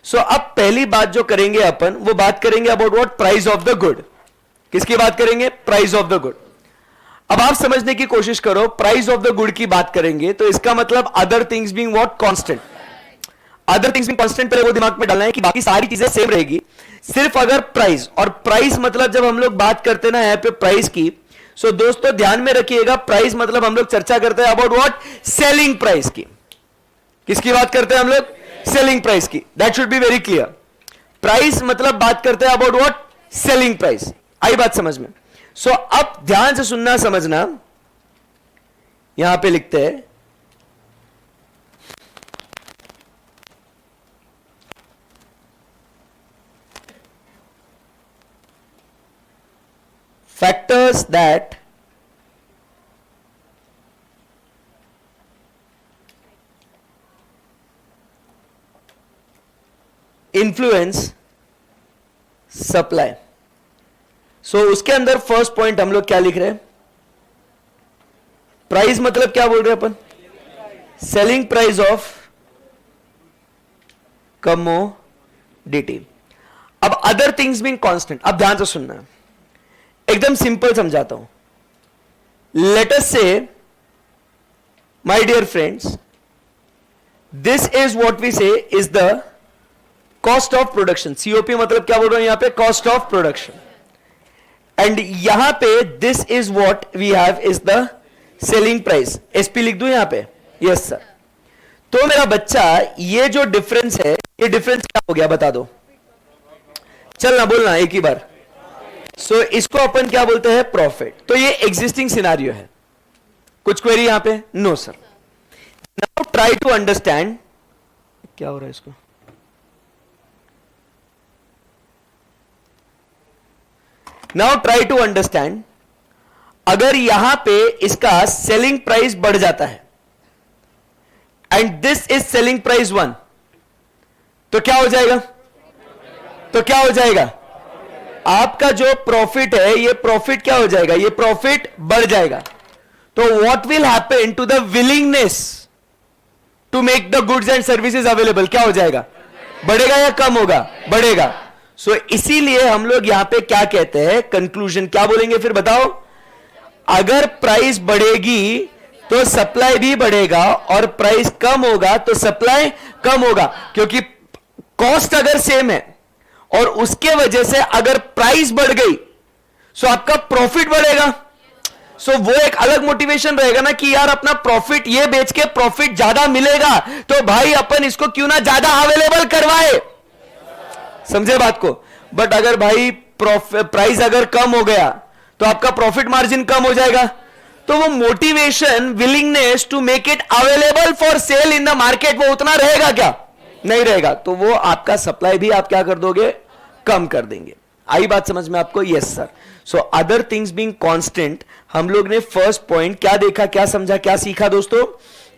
सो अब पहली बात जो करेंगे अपन, वो बात करेंगे about what? Price of the good. किसकी बात करेंगे? Price of the good. अब आप समझने की कोशिश करो, प्राइस ऑफ द गुड की बात करेंगे तो इसका मतलब other things being what? Constant. Other things being constant, पहले वो दिमाग में डालना है कि बाकी सारी चीजें सेम रहेगी, सिर्फ अगर प्राइस. और प्राइस मतलब जब हम लोग बात करते हैं ना यहां पे प्राइस की, सो दोस्तों ध्यान में रखिएगा, प्राइस मतलब हम लोग चर्चा करते हैं अबाउट व्हाट? सेलिंग प्राइस की. किसकी बात करते हैं हम लोग? सेलिंग प्राइस की. That should be very clear. Price मतलब बात करते हैं अबाउट व्हाट? Selling price. आई बात समझ में? सो अब ध्यान से सुनना, समझना. यहां पे लिखते हैं फैक्टर्स दैट इन्फ्लुएंस सप्लाई. सो उसके अंदर फर्स्ट पॉइंट हम लोग क्या लिख रहे हैं? प्राइस मतलब क्या बोल रहे हैं अपन? Selling price of commodity. अब अदर थिंग्स बीइंग कांस्टेंट. अब ध्यान से सुनना, एकदम सिंपल समझाता हूं. Let us say, my dear friends, this is what we say is the cost of production. COP मतलब क्या बोल रहा हूं यहां पे? Cost of production. एंड यहां पे this is what we have is the selling price. SP लिख दूं यहां पे? Yes sir. तो मेरा बच्चा, ये जो डिफरेंस है, ये डिफरेंस क्या हो गया बता दो? चलना बोलना एक ही बार. सो इसको अपन क्या बोलते हैं? प्रॉफिट. तो ये एग्जिस्टिंग सिनारियो है. कुछ क्वेरी यहां पे? No sir. Now try to understand. क्या हो रहा है इसको? Now try to understand. अगर यहां पे इसका सेलिंग प्राइस बढ़ जाता है and this is selling price 1, तो क्या हो जाएगा? तो क्या हो जाएगा? आपका जो प्रॉफिट है, ये प्रॉफिट क्या हो जाएगा? ये प्रॉफिट बढ़ जाएगा. तो what will happen to the willingness to make the goods and services available? क्या हो जाएगा? बढ़ेगा या कम होगा? बढ़ेगा. सो इसीलिए हम लोग यहां पे क्या कहते हैं? कंक्लूजन क्या बोलेंगे फिर बताओ? अगर प्राइस बढ़ेगी तो सप्लाई भी बढ़ेगा, और प्राइस कम होगा तो सप्लाई कम होगा. क्योंकि कॉस्ट अगर सेम है और उसके वजह से अगर प्राइस बढ़ गई, सो आपका प्रॉफिट बढ़ेगा. सो वो एक अलग मोटिवेशन रहेगा ना कि यार अपना प्रॉफिट, ये बेच के प्रॉफिट ज्यादा मिलेगा, तो भाई अपन इसको क्यों ना ज्यादा अवेलेबल करवाए. समझे बात को? बट अगर भाई प्राइस अगर कम हो गया तो आपका प्रॉफिट मार्जिन कम हो जाएगा. तो वो motivation, willingness to make it available for sale in the market, वो उतना रहेगा क्या? नहीं रहेगा. तो वो आपका सप्लाई भी आप क्या कर दोगे? कम कर देंगे. आई बात समझ में आपको? Yes sir. So other things being constant, हम लोग ने फर्स्ट पॉइंट क्या देखा, क्या समझा, क्या सीखा दोस्तों?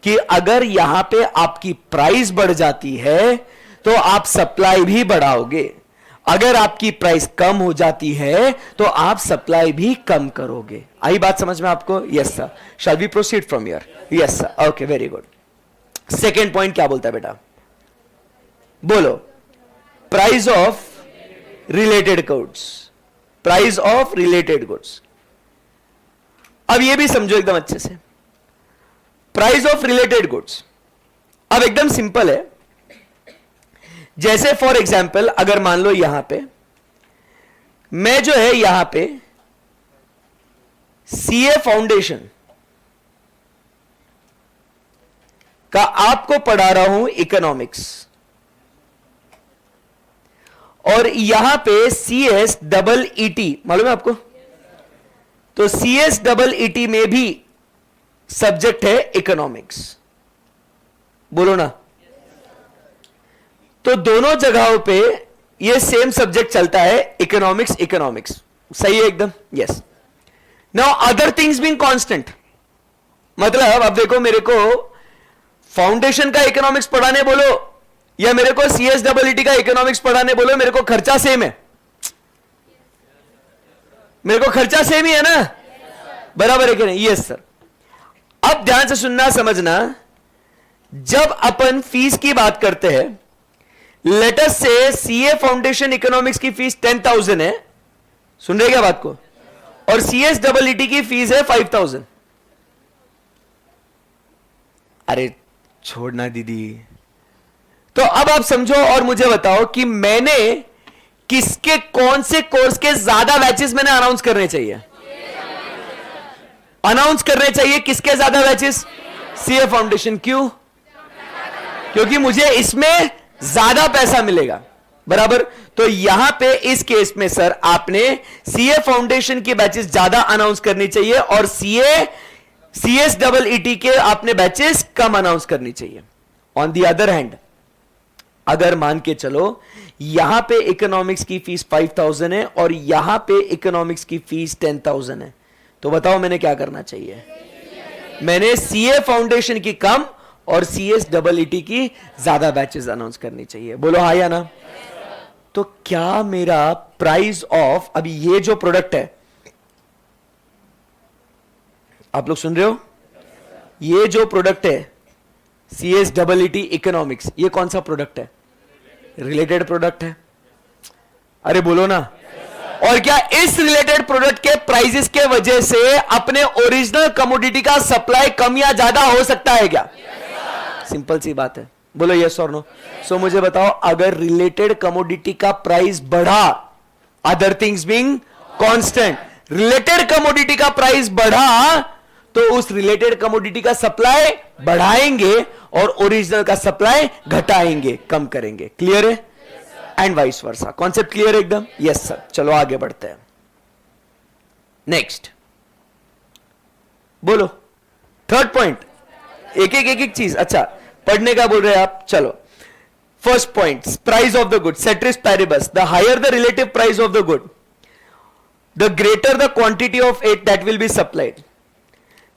कि अगर यहां पे आपकी प्राइस बढ़ जाती है तो आप सप्लाई भी बढ़ाओगे. अगर आपकी प्राइस कम हो जाती है तो आप सप्लाई भी कम करोगे. आई बात समझ में आपको? Yes sir. Shall we proceed from here? Yes sir. Okay, very good. Second point क्या बोलता है बेटा? बोलो. Price of related goods. Price of related goods. अब ये भी समझो एकदम अच्छे से, प्राइस ऑफ रिलेटेड गुड्स। अब एकदम सिंपल है, जैसे फॉर एग्जाम्पल अगर मान लो यहां पे मैं जो है यहां पे सीए फाउंडेशन का आपको पढ़ा रहा हूं इकोनॉमिक्स, और यहां पे सीएस डबल ईटी मालूम है आपको, तो सीएस डबल ईटी में भी सब्जेक्ट है इकोनॉमिक्स, बोलो ना। तो दोनों जगहों पे ये सेम सब्जेक्ट चलता है, इकोनॉमिक्स इकोनॉमिक्स, सही है एकदम, yes. Now other things being constant, मतलब अब देखो मेरे को फाउंडेशन का इकोनॉमिक्स पढ़ाने बोलो या मेरे को सीएस डबल ईटी का इकोनॉमिक्स पढ़ाने बोलो, मेरे को खर्चा सेम है, मेरे को खर्चा सेम ही है ना, बराबर है कि नहीं? Yes sir. अब ध्यान से सुनना समझना, जब अपन फीस की बात करते हैं, लेट अस से सीए फाउंडेशन इकोनॉमिक्स की फीस 10,000 है, सुन रहे क्या बात को, और सीएस डबल ईटी की फीस है 5,000। अरे छोड़ना दीदी, तो अब आप समझो और मुझे बताओ कि मैंने किसके कौन से कोर्स के ज्यादा बैचेस मैंने अनाउंस करने चाहिए, अनाउंस करने चाहिए किसके ज्यादा बैचेस, सीए फाउंडेशन। क्यों? क्योंकि मुझे इसमें ज्यादा पैसा मिलेगा, बराबर। तो यहां पे इस केस में सर आपने सीए फाउंडेशन की बैचेस ज्यादा अनाउंस करनी चाहिए और सीएस डबल ईटी के आपने बैचेस कम अनाउंस करनी चाहिए। ऑन दी अदर हैंड, अगर मान के चलो यहां पे इकोनॉमिक्स की फीस 5,000 है और यहां पे इकोनॉमिक्स की फीस 10,000 है, तो बताओ मैंने क्या करना चाहिए? मैंने सीए फाउंडेशन की कम और सीएस डबल ईटी की ज्यादा बैचेस अनाउंस करनी चाहिए, बोलो हाँ या ना। तो क्या मेरा प्राइस ऑफ, अभी ये जो प्रोडक्ट है, आप लोग सुन रहे हो, ये जो प्रोडक्ट है सीएस डबल ईटी इकोनॉमिक्स, ये कौन सा प्रोडक्ट है? रिलेटेड प्रोडक्ट है, अरे बोलो ना। और क्या इस रिलेटेड प्रोडक्ट के प्राइसेस के वजह से अपने ओरिजिनल कमोडिटी का सप्लाई कम या ज्यादा हो सकता है क्या? सिंपल सी बात है, बोलो यस और नो। सो मुझे बताओ, अगर रिलेटेड कमोडिटी का प्राइस बढ़ा, other things being constant, related commodity का प्राइस बढ़ा तो उस रिलेटेड कमोडिटी का सप्लाई बढ़ाएंगे और ओरिजिनल का सप्लाई घटाएंगे, कम करेंगे। क्लियर है? And vice versa. Concept clear है एकदम? Yes sir. चलो आगे बढ़ते हैं। नेक्स्ट बोलो, थर्ड पॉइंट, एक एक चीज। अच्छा, पढ़ने का बोल रहे हैं आप, चलो। First point, price of the good, ceteris paribus, the higher the relative price of the good, the greater the quantity of it that will be supplied.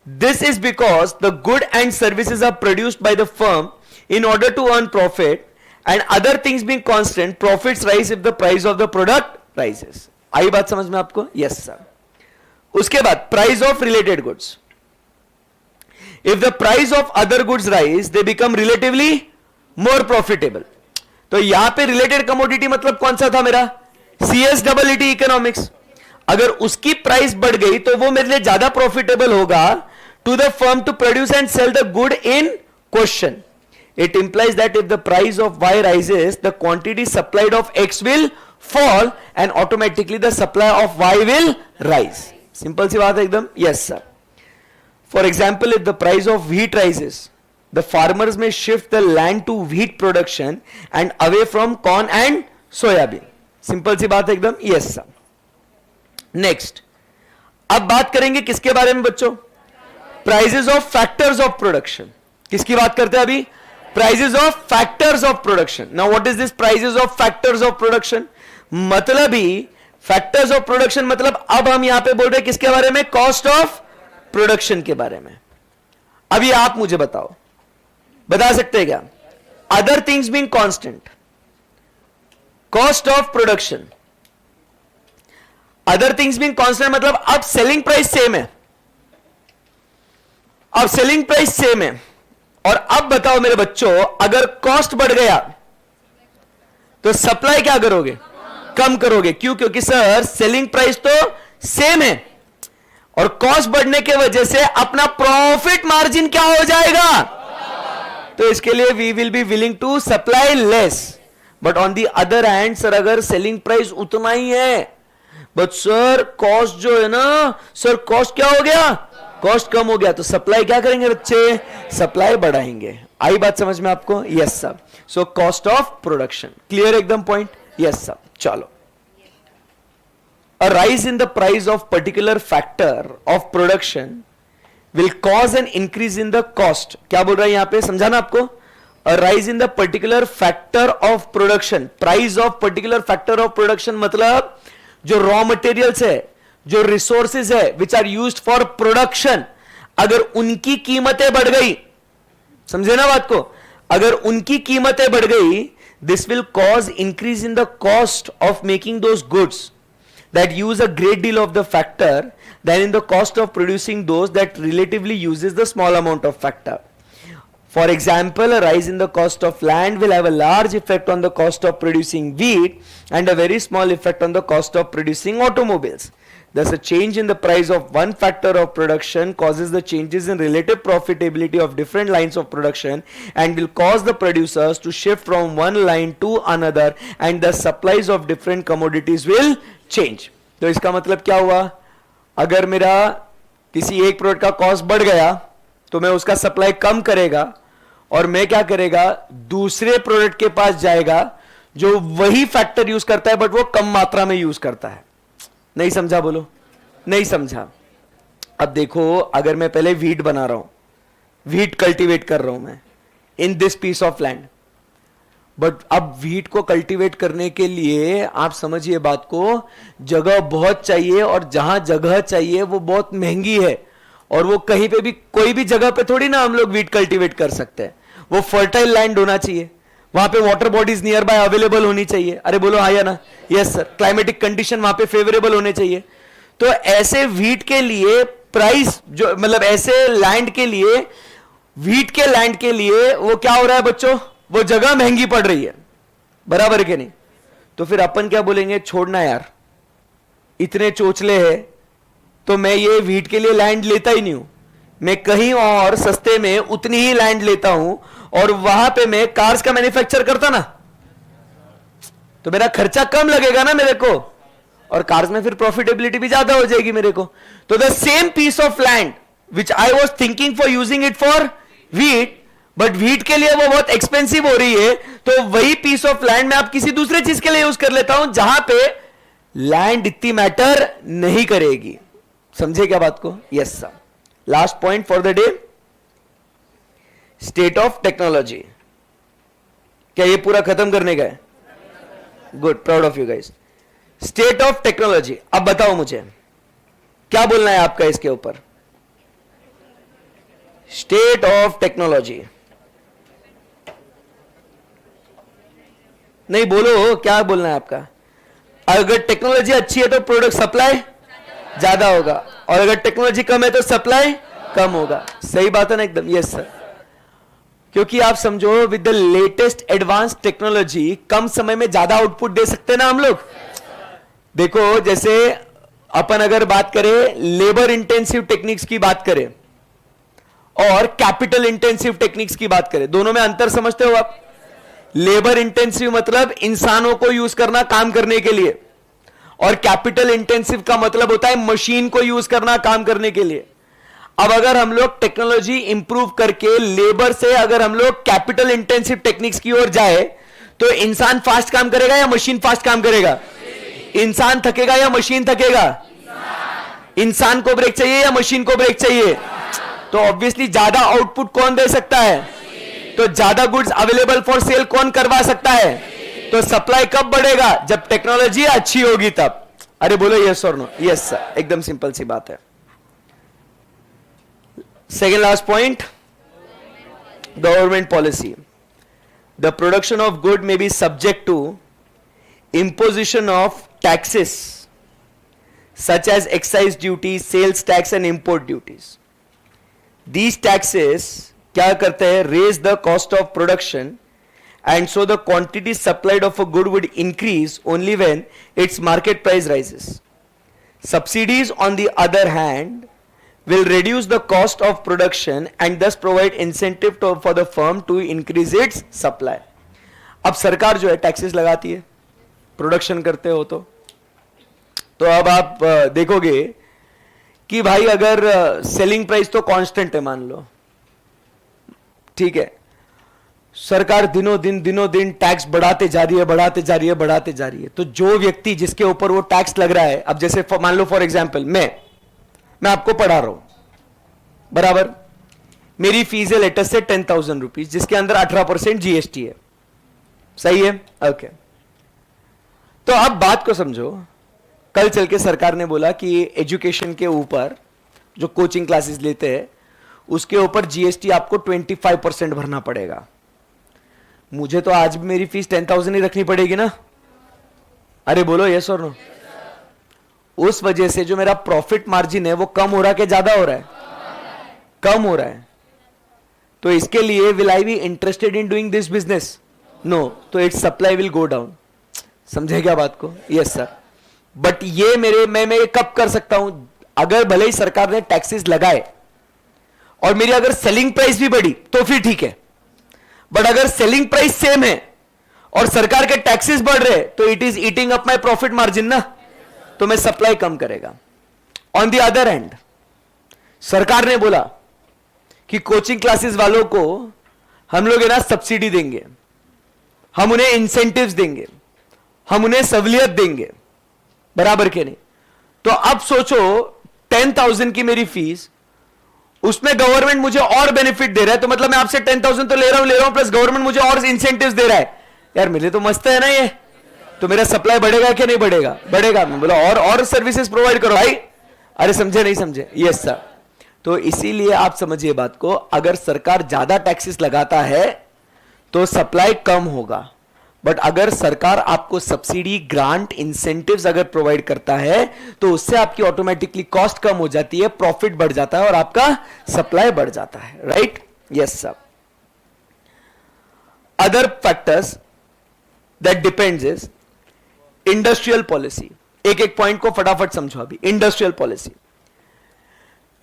This is because the good and services are produced by the firm in order to earn profit, and other things being constant, profits rise if the price of the product rises. आई बात समझ में आपको? Yes sir. उसके बाद price of related goods. If the price of other goods rise, they become relatively more profitable. तो यहां पे related commodity मतलब कौन सा था मेरा? CS double ET economics. अगर उसकी प्राइस बढ़ गई तो वो मेरे लिए ज्यादा प्रॉफिटेबल होगा to the firm to produce and sell the good in question. It implies that if the price of Y rises, the quantity supplied of X will fall and automatically the supply of Y will rise. Simple सी बात है एकदम. Yes sir. For example, if the price of wheat rises, the farmers may shift the land to wheat production and away from corn and soybean. Simple सी बात है एकदम. Yes sir. Next, अब बात करेंगे किसके बारे में बच्चों? Prices of factors of production. किसकी बात करते हैं अभी? Prices of factors of production. Now what is this prices of factors of production? मतलब ही फैक्टर्स ऑफ प्रोडक्शन मतलब अब हम यहां पे बोल रहे हैं किसके बारे में? कॉस्ट ऑफ प्रोडक्शन के बारे में. अभी आप मुझे बताओ, बता सकते हैं क्या? Other things being constant, cost of production, other things being constant मतलब अब सेलिंग प्राइस सेम है, अब सेलिंग प्राइस सेम है. और अब बताओ मेरे बच्चों, अगर कॉस्ट बढ़ गया तो सप्लाई क्या करोगे? कम करोगे. क्यों? क्योंकि सर सेलिंग प्राइस तो सेम है और कॉस्ट बढ़ने के वजह से अपना प्रॉफिट मार्जिन क्या हो जाएगा? तो इसके लिए we will be willing to supply less. But on the other hand sir, अगर सेलिंग प्राइस उतना ही है, बट सर कॉस्ट जो है ना सर, कॉस्ट क्या हो गया? कॉस्ट कम हो गया, तो सप्लाई क्या करेंगे बच्चे? सप्लाई बढ़ाएंगे. आई बात समझ में आपको? Yes sir. So cost of production clear एकदम पॉइंट? Yes sir. चलो, a rise in the price of particular factor of production will cause an increase in the cost. क्या बोल रहा है यहां पे, समझाना आपको? A rise in the particular factor of production, price of particular factor of production मतलब जो रॉ मटेरियल्स है, जो रिसोर्सेज है which are used for production, अगर उनकी कीमतें बढ़ गई, समझे ना बात को? अगर उनकी कीमतें बढ़ गई, this will cause increase in the cost of making those goods that use a great deal of the factor than in the cost of producing those that relatively uses the small amount of factor. For example, a rise in the cost of land will have a large effect on the cost of producing wheat and a very small effect on the cost of producing automobiles. Thus, a change in the price of one factor of production causes the changes in relative profitability of different lines of production and will cause the producers to shift from one line to another, and the supplies of different commodities will change. तो इसका मतलब क्या हुआ? अगर मेरा किसी एक product का कॉस्ट बढ़ गया तो मैं उसका सप्लाई कम करेगा और मैं क्या करेगा? दूसरे प्रोडक्ट के पास जाएगा जो वही फैक्टर यूज करता है बट वो कम मात्रा में यूज करता है. नहीं समझा? बोलो. नहीं समझा? अब देखो, अगर मैं पहले व्हीट बना रहा हूं, व्हीट कल्टीवेट कर रहा हूं मैं in this piece of land, but अब व्हीट को कल्टीवेट करने के लिए आप समझिए बात को, जगह बहुत चाहिए और जहां जगह चाहिए वो बहुत महंगी है, और वो कहीं पे भी कोई भी जगह पे थोड़ी ना हम लोग व्हीट कल्टीवेट कर सकते हैं. वो फर्टाइल लैंड होना चाहिए, वहां पे water bodies near by available होनी चाहिए. अरे बोलो हाँ या ना? Yes sir. क्लाइमेटिक कंडीशन वहां पे फेवरेबल होने चाहिए. तो ऐसे व्हीट के लिए प्राइस जो मतलब ऐसे लैंड के लिए, व्हीट के लैंड के लिए वो क्या हो रहा है बच्चों? वो जगह महंगी पड़ रही है. बराबर है कि नहीं? तो फिर अपन क्या बोलेंगे? छोड़ना यार, इतने चोचले हैं तो मैं ये व्हीट के लिए लैंड लेता ही नहीं हूं, मैं कहीं और सस्ते में उतनी ही लैंड लेता हूं और वहां पे मैं कार्स का मैन्युफैक्चर करता ना, तो मेरा खर्चा कम लगेगा ना मेरे को, और कार्स में फिर प्रॉफिटेबिलिटी भी ज्यादा हो जाएगी मेरे को. तो the same piece of land which I was thinking for using it for wheat, but wheat के लिए वो बहुत एक्सपेंसिव हो रही है, तो वही पीस ऑफ लैंड मैं आप किसी दूसरे चीज के लिए यूज कर लेता हूं जहां पे लैंड इतनी मैटर नहीं करेगी. समझे क्या बात को? Yes sir. Last point for the day, state of technology. क्या ये पूरा खत्म करने का है? Good, proud of you guys. State of technology. अब बताओ मुझे क्या बोलना है आपका इसके ऊपर? State of technology. नहीं बोलो, क्या बोलना है आपका? अगर टेक्नोलॉजी अच्छी है तो प्रोडक्ट सप्लाई ज्यादा होगा, और अगर टेक्नोलॉजी कम है तो सप्लाई कम होगा. सही बात है ना एकदम? Yes sir. क्योंकि आप समझो, with the latest advance technology कम समय में ज्यादा आउटपुट दे सकते हैं ना हम लोग. देखो, जैसे अपन अगर बात करें लेबर इंटेंसिव टेक्निक्स की बात करें और कैपिटल इंटेंसिव टेक्निक्स की बात करें, दोनों में अंतर समझते हो आप? लेबर इंटेंसिव मतलब इंसानों को यूज करना काम करने के लिए, और कैपिटल इंटेंसिव का मतलब होता है मशीन को यूज करना काम करने के लिए. अब अगर हम लोग टेक्नोलॉजी इंप्रूव करके लेबर से अगर हम लोग कैपिटल इंटेंसिव टेक्निक्स की ओर जाए, तो इंसान फास्ट काम करेगा या मशीन फास्ट काम करेगा? इंसान थकेगा या मशीन थकेगा? इंसान को ब्रेक चाहिए या मशीन को ब्रेक चाहिए? तो ऑब्वियसली ज्यादा आउटपुट कौन दे सकता है? तो ज्यादा गुड्स अवेलेबल फॉर सेल कौन करवा सकता है? तो सप्लाई कब बढ़ेगा? जब टेक्नोलॉजी अच्छी होगी तब. अरे बोलो यस और नो? Yes sir. एकदम सिंपल सी बात है. Second last point, government policy. The production of good may be subject to imposition of taxes such as excise duties, sales tax and import duties. These taxes क्या करते हैं? Raise the cost of production, and so the quantity supplied of a good would increase only when its market price rises. Subsidies, on the other hand, will reduce the cost of production and thus provide incentive for the firm to increase its supply. अब सरकार जो है taxes लगाती है, production करते हो तो अब आप देखोगे कि भाई अगर सेलिंग प्राइस तो कांस्टेंट है मान लो, ठीक है, सरकार दिनों दिन टैक्स बढ़ाते जा रही है, तो जो व्यक्ति जिसके ऊपर वो टैक्स लग रहा है, अब जैसे मान लो फॉर एग्जांपल मैं आपको पढ़ा रहा हूं, बराबर, मेरी फीस है लेटेस्ट से 10,000 रुपीज, जिसके अंदर 18% जीएसटी है, सही है, ओके। तो अब बात को समझो, कल चल के सरकार ने बोला कि एजुकेशन के ऊपर जो कोचिंग क्लासेस लेते हैं उसके ऊपर जीएसटी आपको 25% भरना पड़ेगा। मुझे तो आज भी मेरी फीस 10,000 ही रखनी पड़ेगी ना, अरे बोलो यस और नो। उस वजह से जो मेरा प्रॉफिट मार्जिन है वो कम हो रहा है कि ज्यादा हो रहा है? कम हो रहा है। तो इसके लिए will I be interested in doing this business? No, तो it's supply will go down. समझे क्या बात को? Yes sir. बट ये मैं कब कर सकता हूं? अगर भले ही सरकार ने टैक्सेस लगाए और मेरी अगर सेलिंग प्राइस भी बढ़ी तो फिर ठीक है, बट अगर सेलिंग प्राइस सेम है और सरकार के टैक्सेस बढ़ रहे तो it is eating up my profit margin ना, तो मैं सप्लाई कम करेगा। ऑन द अदर हैंड सरकार ने बोला कि कोचिंग क्लासेस वालों को हम लोग है ना सब्सिडी देंगे, हम उन्हें इंसेंटिव्स देंगे, हम उन्हें सहूलियत देंगे, बराबर के नहीं? तो अब सोचो 10,000 की मेरी फीस, उसमें गवर्नमेंट मुझे और बेनिफिट दे रहा है, तो मतलब मैं आपसे 10,000 तो ले रहा हूं प्लस गवर्नमेंट मुझे और इंसेंटिव्स दे रहा है, यार मेरे तो मस्त है ना ये, तो मेरा सप्लाई बढ़ेगा कि नहीं बढ़ेगा? बढ़ेगा। मैं बोला और सर्विसेज प्रोवाइड करो भाई। अरे समझे नहीं समझे? Yes sir. तो इसीलिए आप समझिए बात को, अगर सरकार ज्यादा टैक्सेस लगाता है तो सप्लाई कम होगा, बट अगर सरकार आपको सब्सिडी, ग्रांट, इंसेंटिव्स अगर प्रोवाइड करता है तो उससे आपकी ऑटोमेटिकली कॉस्ट कम हो जाती है, प्रॉफिट बढ़ जाता है और आपका सप्लाई बढ़ जाता है, right? Yes sir. Other factors that depends is industrial policy. एक पॉइंट को फटाफट समझो अभी। इंडस्ट्रियल पॉलिसी,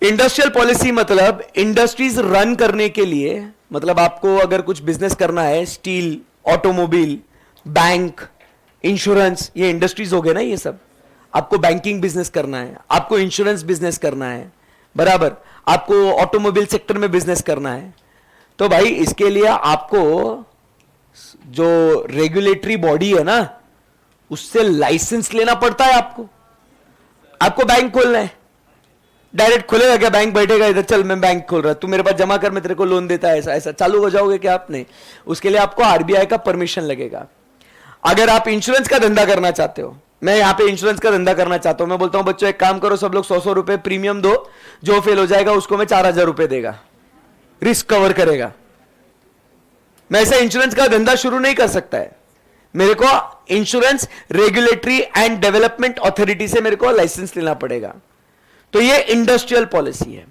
इंडस्ट्रियल पॉलिसी मतलब इंडस्ट्रीज रन करने के लिए, मतलब आपको अगर कुछ बिजनेस करना है, स्टील, ऑटोमोबाइल, बैंक, इंश्योरेंस, ये इंडस्ट्रीज हो गए ना, ये सब। आपको बैंकिंग बिजनेस करना है, आपको इंश्योरेंस बिजनेस करना है, बराबर, आपको ऑटोमोबाइल सेक्टर में बिजनेस करना है, तो भाई इसके लिए आपको जो रेगुलेटरी बॉडी है ना उससे लाइसेंस लेना पड़ता है। आपको बैंक खोलना है, डायरेक्ट खोलेगा क्या? बैंक बैठेगा इधर, चल मैं बैंक खोल रहा, तू मेरे पास जमा कर, मैं तेरे को लोन देता है, ऐसा चालू हो जाओगे क्या आप? नहीं, उसके लिए आपको आरबीआई का परमिशन लगेगा। अगर आप इंश्योरेंस का धंधा करना चाहते हो, मैं यहां पे इंश्योरेंस का धंधा करना चाहता हूं, मैं बोलता हूं बच्चों एक काम करो, सब लोग 100 रुपए प्रीमियम दो, जो फेल हो जाएगा उसको मैं 4,000 रुपए देगा, रिस्क कवर करेगा। मैं ऐसा इंश्योरेंस का धंधा शुरू नहीं कर सकता है, मेरे को insurance regulatory and development authority से मेरे को लाइसेंस लेना पड़ेगा। तो ये इंडस्ट्रियल पॉलिसी है।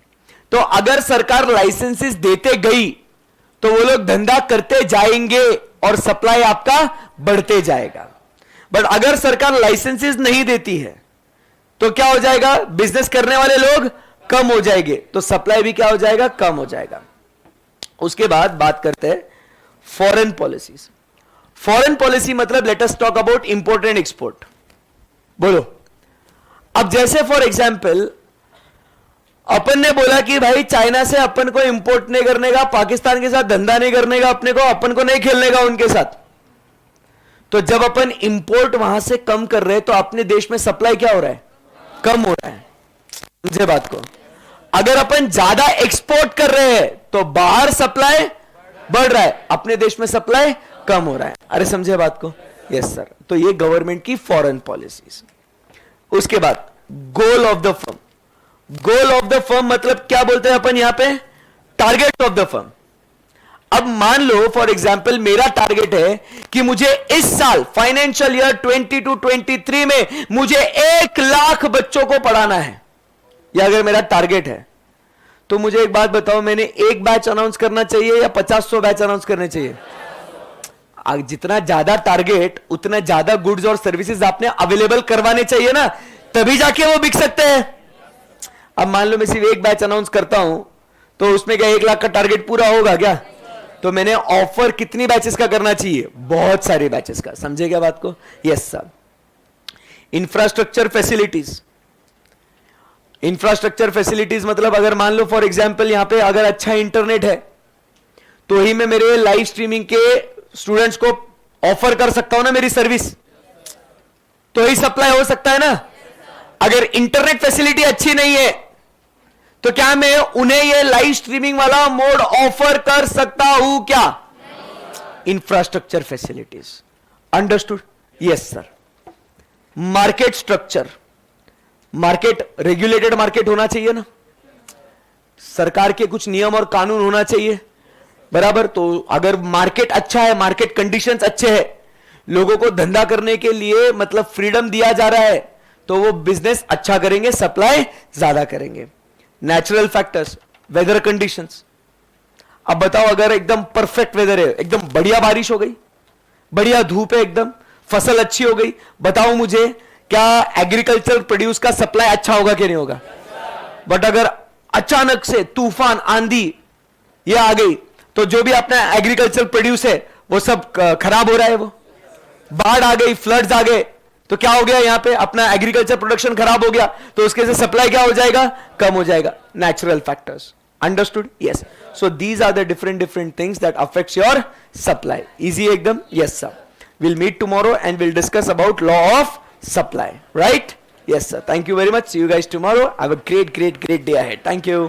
तो अगर सरकार लाइसेंसेस देते गई तो वो लोग धंधा करते जाएंगे और सप्लाई आपका बढ़ते जाएगा। बट अगर सरकार लाइसेंसेस नहीं देती है तो क्या हो जाएगा? बिजनेस करने वाले लोग कम हो जाएंगे, तो सप्लाई भी क्या हो जाएगा? कम हो जाएगा। उसके बाद बात करते हैं फॉरेन पॉलिसीज। फॉरेन पॉलिसी मतलब let us talk about import and export. बोलो। अब जैसे फॉर एग्जाम्पल अपन ने बोला कि भाई चाइना से अपन को इंपोर्ट नहीं करने का, पाकिस्तान के साथ धंधा नहीं करने का, अपने को अपन को नहीं खेलने का उनके साथ। तो जब अपन इंपोर्ट वहां से कम कर रहे हैं तो अपने देश में सप्लाई क्या हो रहा है? कम हो रहा है। समझे बात को? अगर अपन ज्यादा एक्सपोर्ट कर रहे हैं तो बाहर सप्लाई बढ़ रहा है, अपने देश में सप्लाई कम हो रहा है। अरे समझे बात को? Yes sir. तो ये गवर्नमेंट की फॉरेन पॉलिसीज। उसके बाद goal of the firm. Goal of the firm मतलब क्या बोलते हैं अपन यहां पे? Target of the firm. अब मान लो फॉर एग्जाम्पल मेरा टारगेट है कि मुझे इस साल फाइनेंशियल ईयर 22-23 में मुझे 1 लाख बच्चों को पढ़ाना है, या अगर मेरा टारगेट है तो मुझे एक बात बताओ, मैंने एक बैच अनाउंस करना चाहिए या 50-100 बैच अनाउंस करने चाहिए? जितना ज्यादा टारगेट उतना ज्यादा गुड्स और सर्विसेज आपने अवेलेबल करवाने चाहिए ना। तभी जाके वो बिक सकते हैं। अब मान लो मैं सिर्फ एक बैच अनाउंस करता हूं तो उसमें क्या 1 लाख का टारगेट पूरा होगा क्या? तो मैंने ऑफर कितनी बैचेस का करना चाहिए? बहुत सारे बैचेस का। समझे क्या बात को? Yes sir. Infrastructure facilities, infrastructure facilities मतलब अगर मान लो फॉर एग्जांपल यहां पे अगर अच्छा इंटरनेट है तो ही मैं मेरे लाइव स्ट्रीमिंग के स्टूडेंट्स को ऑफर कर सकता हूं ना मेरी सर्विस, तो ही सप्लाई हो सकता है ना। अगर इंटरनेट फैसिलिटी अच्छी नहीं है तो क्या मैं उन्हें ये लाइव स्ट्रीमिंग वाला मोड ऑफर कर सकता हूं क्या? Infrastructure facilities. Understood? Yes sir. Market structure, market regulated market होना चाहिए ना, सरकार के कुछ नियम और कानून होना चाहिए, बराबर। तो अगर मार्केट अच्छा है, मार्केट कंडीशंस अच्छे हैं, लोगों को धंधा करने के लिए मतलब फ्रीडम दिया जा रहा है, तो वो बिजनेस अच्छा करेंगे, सप्लाई ज्यादा करेंगे। Natural factors, weather conditions. अब बताओ अगर एकदम परफेक्ट वेदर है, एकदम बढ़िया बारिश हो गई, बढ़िया धूप है, एकदम फसल अच्छी हो गई, बताओ मुझे क्या एग्रीकल्चर प्रोड्यूस का सप्लाई अच्छा होगा कि नहीं होगा? बट अगर अचानक से तूफान आंधी ये आ गई तो जो भी अपना एग्रीकल्चर प्रोड्यूस है वो सब खराब हो रहा है, वो बाढ़ आ गई, फ्लड्स आ गए, तो क्या हो गया? यहां पे अपना एग्रीकल्चर प्रोडक्शन खराब हो गया, तो उसके से सप्लाई क्या हो जाएगा? कम हो जाएगा। Natural factors. Understood? Yes. So these are the different things that affects your supply. Easy एकदम? Yes sir. Will meet tomorrow and will discuss about law of supply, right? Yes sir. Thank you very much. See you guys tomorrow. Have a great day ahead. Thank you.